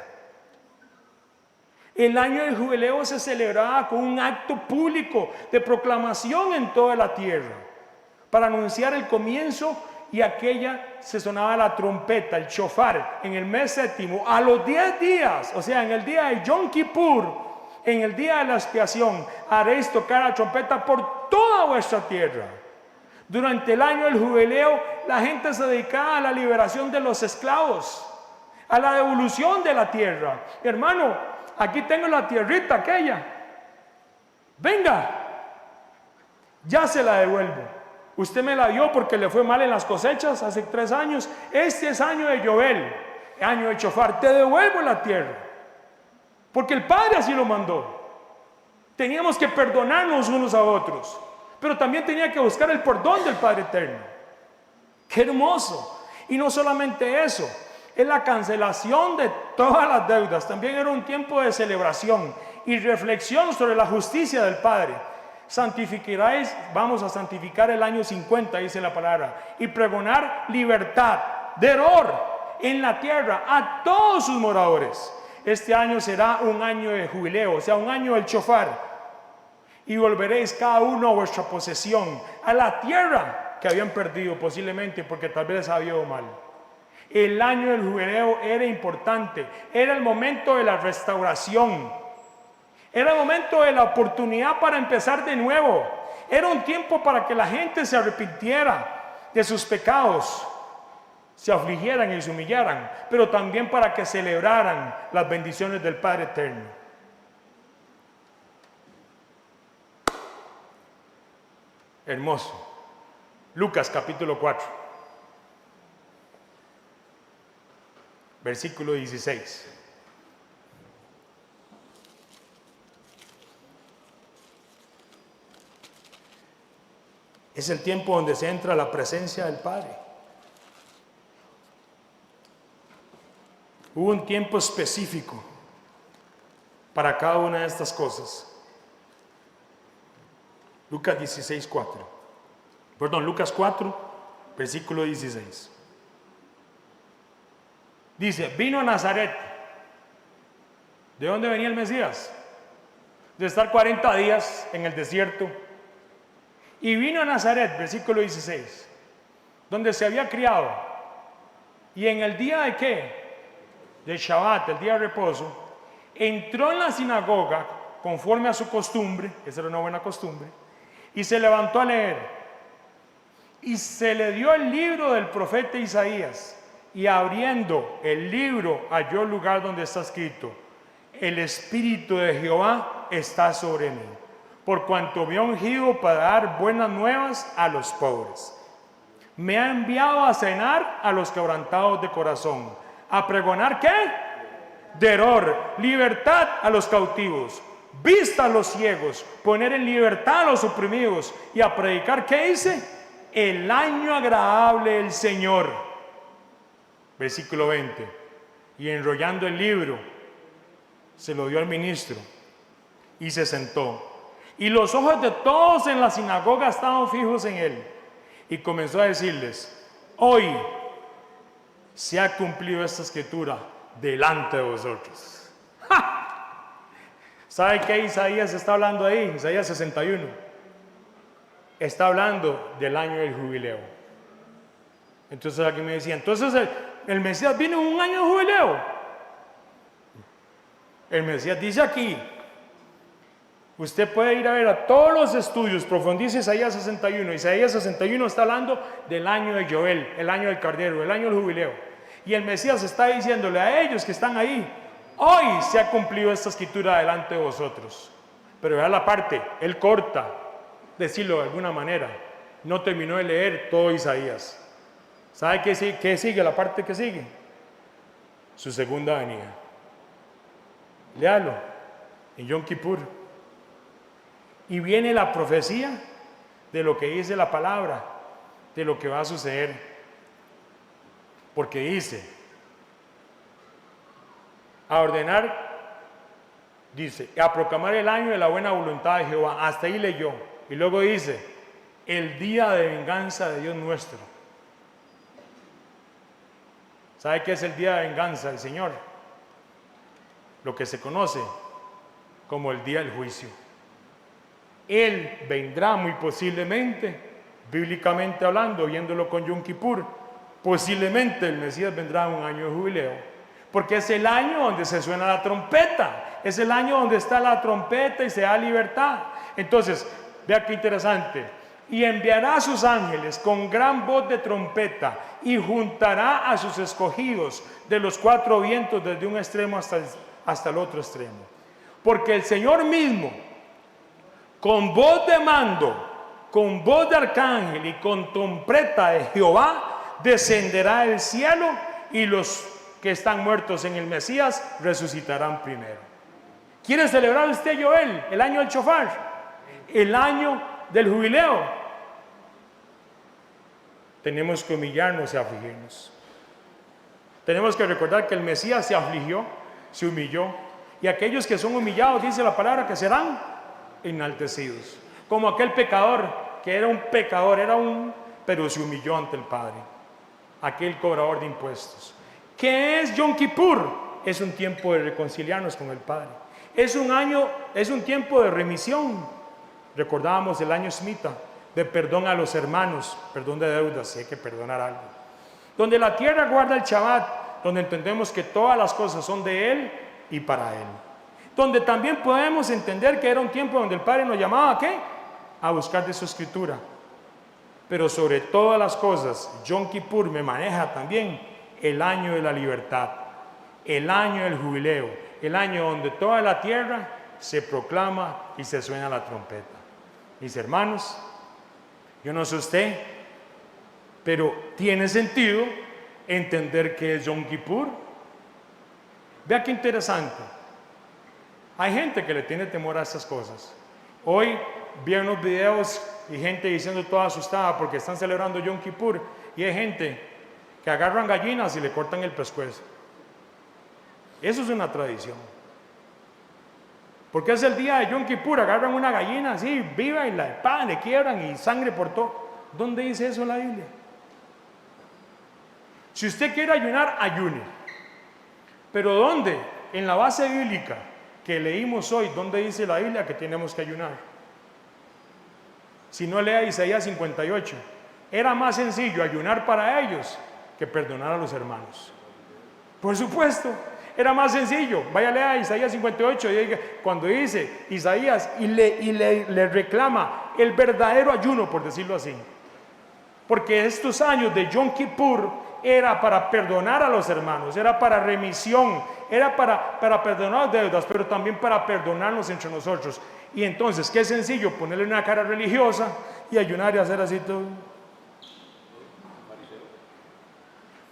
S1: El año del jubileo se celebraba con un acto público de proclamación en toda la tierra, para anunciar el comienzo, y aquella se sonaba la trompeta, el shofar, en el mes séptimo, a los 10 días, o sea, en el día de Yom Kippur, en el día de la expiación, haréis tocar la trompeta por toda vuestra tierra. Durante el año del jubileo, la gente se dedicaba a la liberación de los esclavos, a la devolución de la tierra. Hermano, aquí tengo la tierrita aquella. Venga, ya se la devuelvo. Usted me la dio porque le fue mal en las cosechas hace 3 años. Este es año de Yobel, año de shofar. Te devuelvo la tierra, porque el Padre así lo mandó. Teníamos que perdonarnos unos a otros, pero también tenía que buscar el perdón del Padre eterno. ¡Qué hermoso! Y no solamente eso, es la cancelación de todas las deudas. También era un tiempo de celebración y reflexión sobre la justicia del Padre. Santificaréis, vamos a santificar el año 50, dice la palabra, y pregonar libertad, deror, en la tierra a todos sus moradores. Este año será un año de jubileo, o sea, un año del shofar, y volveréis cada uno a vuestra posesión, a la tierra que habían perdido posiblemente porque tal vez les había ido mal. El año del jubileo era importante, era el momento de la restauración, era el momento de la oportunidad para empezar de nuevo, era un tiempo para que la gente se arrepintiera de sus pecados, se afligieran y se humillaran, pero también para que celebraran las bendiciones del Padre eterno. Hermoso. Lucas capítulo 4, versículo 16. Es el tiempo donde se entra la presencia del Padre. Hubo un tiempo específico para cada una de estas cosas. Lucas 4, versículo 16. Dice, vino a Nazaret. ¿De dónde venía el Mesías? De estar 40 días en el desierto. Y vino a Nazaret, versículo 16, donde se había criado. Y en el día de ¿qué? De Shabbat, el día de reposo, entró en la sinagoga conforme a su costumbre, esa era una buena costumbre, y se levantó a leer. Y se le dio el libro del profeta Isaías, y abriendo el libro halló el lugar donde está escrito: el Espíritu de Jehová está sobre mí, por cuanto me ha ungido para dar buenas nuevas a los pobres. Me ha enviado a cenar a los quebrantados de corazón, a pregonar ¿qué? Deror, libertad a los cautivos, vista a los ciegos, poner en libertad a los oprimidos, y a predicar ¿qué dice? El año agradable del Señor. Versículo 20. Y enrollando el libro, se lo dio al ministro y se sentó. Y los ojos de todos en la sinagoga estaban fijos en él. Y comenzó a decirles: hoy se ha cumplido esta escritura delante de vosotros. ¡Ja! ¿Sabe qué Isaías está hablando ahí? Isaías 61. Está hablando del año del jubileo. Entonces aquí me decía, entonces el Mesías vino en un año de jubileo. El Mesías dice aquí, usted puede ir a ver a todos los estudios, profundice Isaías 61. Isaías 61 está hablando del año de Joel, el año del Cordero, el año del jubileo. Y el Mesías está diciéndole a ellos que están ahí, hoy se ha cumplido esta escritura delante de vosotros. Pero vea la parte, él corta, decirlo de alguna manera. No terminó de leer todo Isaías. ¿Sabe qué sigue? La parte que sigue. Su segunda venida. Léalo en Yom Kippur. Y viene la profecía de lo que dice la palabra, de lo que va a suceder. Porque dice, a ordenar, dice, a proclamar el año de la buena voluntad de Jehová. Hasta ahí leyó. Y luego dice, el día de venganza de Dios nuestro. ¿Sabe qué es el día de venganza del Señor? Lo que se conoce como el día del juicio. Él vendrá muy posiblemente, bíblicamente hablando, viéndolo con Yom Kippur, posiblemente el Mesías vendrá en un año de jubileo, porque es el año donde se suena la trompeta, es el año donde está la trompeta y se da libertad. Entonces, vea qué interesante, y enviará a sus ángeles con gran voz de trompeta y juntará a sus escogidos de los cuatro vientos desde un extremo hasta el otro extremo, porque el Señor mismo, con voz de mando, con voz de arcángel y con trompeta de Jehová, descenderá del cielo y los que están muertos en el Mesías resucitarán primero. ¿Quiere celebrar usted, Joel, el año del Shofar? El año del jubileo. Tenemos que humillarnos y afligirnos. Tenemos que recordar que el Mesías se afligió, se humilló, y aquellos que son humillados, dice la palabra, que serán enaltecidos, como aquel pecador que era un pecador, pero se humilló ante el Padre, aquel cobrador de impuestos. ¿Qué es Yom Kippur? Es un tiempo de reconciliarnos con el Padre, es un tiempo de remisión. Recordábamos el año Shemitah, de perdón a los hermanos, perdón de deudas, si hay que perdonar algo, donde la tierra guarda el Shabbat, donde entendemos que todas las cosas son de Él y para Él, donde también podemos entender que era un tiempo donde el Padre nos llamaba ¿a qué? A buscar de su escritura. Pero sobre todas las cosas, Yom Kippur me maneja también el año de la libertad, el año del jubileo, el año donde toda la tierra se proclama y se suena la trompeta. Mis hermanos, yo no sé usted, pero tiene sentido entender que es Yom Kippur. Vea qué interesante. Hay gente que le tiene temor a estas cosas. Hoy vi unos videos y gente diciendo toda asustada porque están celebrando Yom Kippur, y hay gente que agarran gallinas y le cortan el pescuezo. Eso es una tradición. Porque es el día de Yom Kippur, agarran una gallina así, viva, y le quiebran y sangre por todo. ¿Dónde dice eso en la Biblia? Si usted quiere ayunar, ayune. ¿Pero dónde? En la base bíblica que leímos hoy, ¿dónde dice la Biblia que tenemos que ayunar? Si no, lea Isaías 58. Era más sencillo ayunar para ellos que perdonar a los hermanos. Por supuesto, era más sencillo. Vaya, lea Isaías 58 y diga, cuando dice Isaías y le reclama el verdadero ayuno, por decirlo así. Porque estos años de Yom Kippur era para perdonar a los hermanos, era para remisión, era para perdonar deudas, pero también para perdonarnos entre nosotros. Y entonces, qué sencillo ponerle una cara religiosa y ayunar y hacer así todo.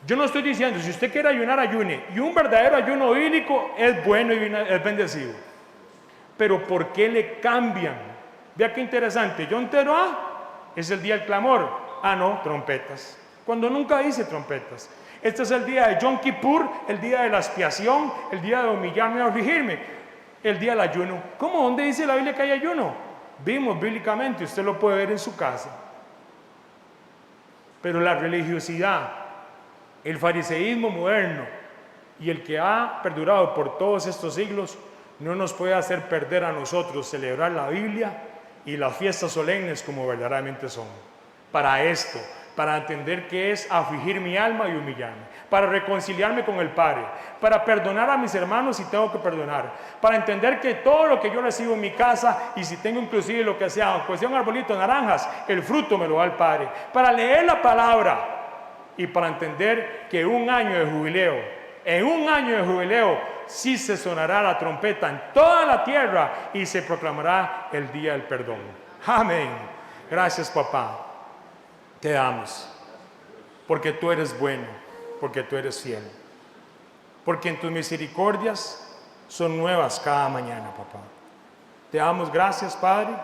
S1: Yo no estoy diciendo, si usted quiere ayunar, ayune, y un verdadero ayuno bíblico es bueno y es bendecido. Pero ¿por qué le cambian? Vea qué interesante. Yom Teruah es el día del clamor. Ah, no, trompetas. Cuando nunca dice trompetas. Este es el día de Yom Kippur, el día de la expiación, el día de humillarme y afligirme, el día del ayuno. ¿Cómo? ¿Dónde dice la Biblia que hay ayuno? Vimos bíblicamente, usted lo puede ver en su casa. Pero la religiosidad, el fariseísmo moderno y el que ha perdurado por todos estos siglos no nos puede hacer perder a nosotros celebrar la Biblia y las fiestas solemnes como verdaderamente son. Para esto, para entender qué es afligir mi alma y humillarme, para reconciliarme con el Padre, para perdonar a mis hermanos si tengo que perdonar, para entender que todo lo que yo recibo en mi casa, y si tengo inclusive lo que sea, aunque sea un arbolito de naranjas, el fruto me lo da el Padre, para leer la palabra y para entender que en un año de jubileo, sí se sonará la trompeta en toda la tierra y se proclamará el día del perdón. Amén. Gracias, papá. Te damos, porque tú eres bueno, porque tú eres fiel, porque en tus misericordias son nuevas cada mañana, papá. Te damos gracias, Padre,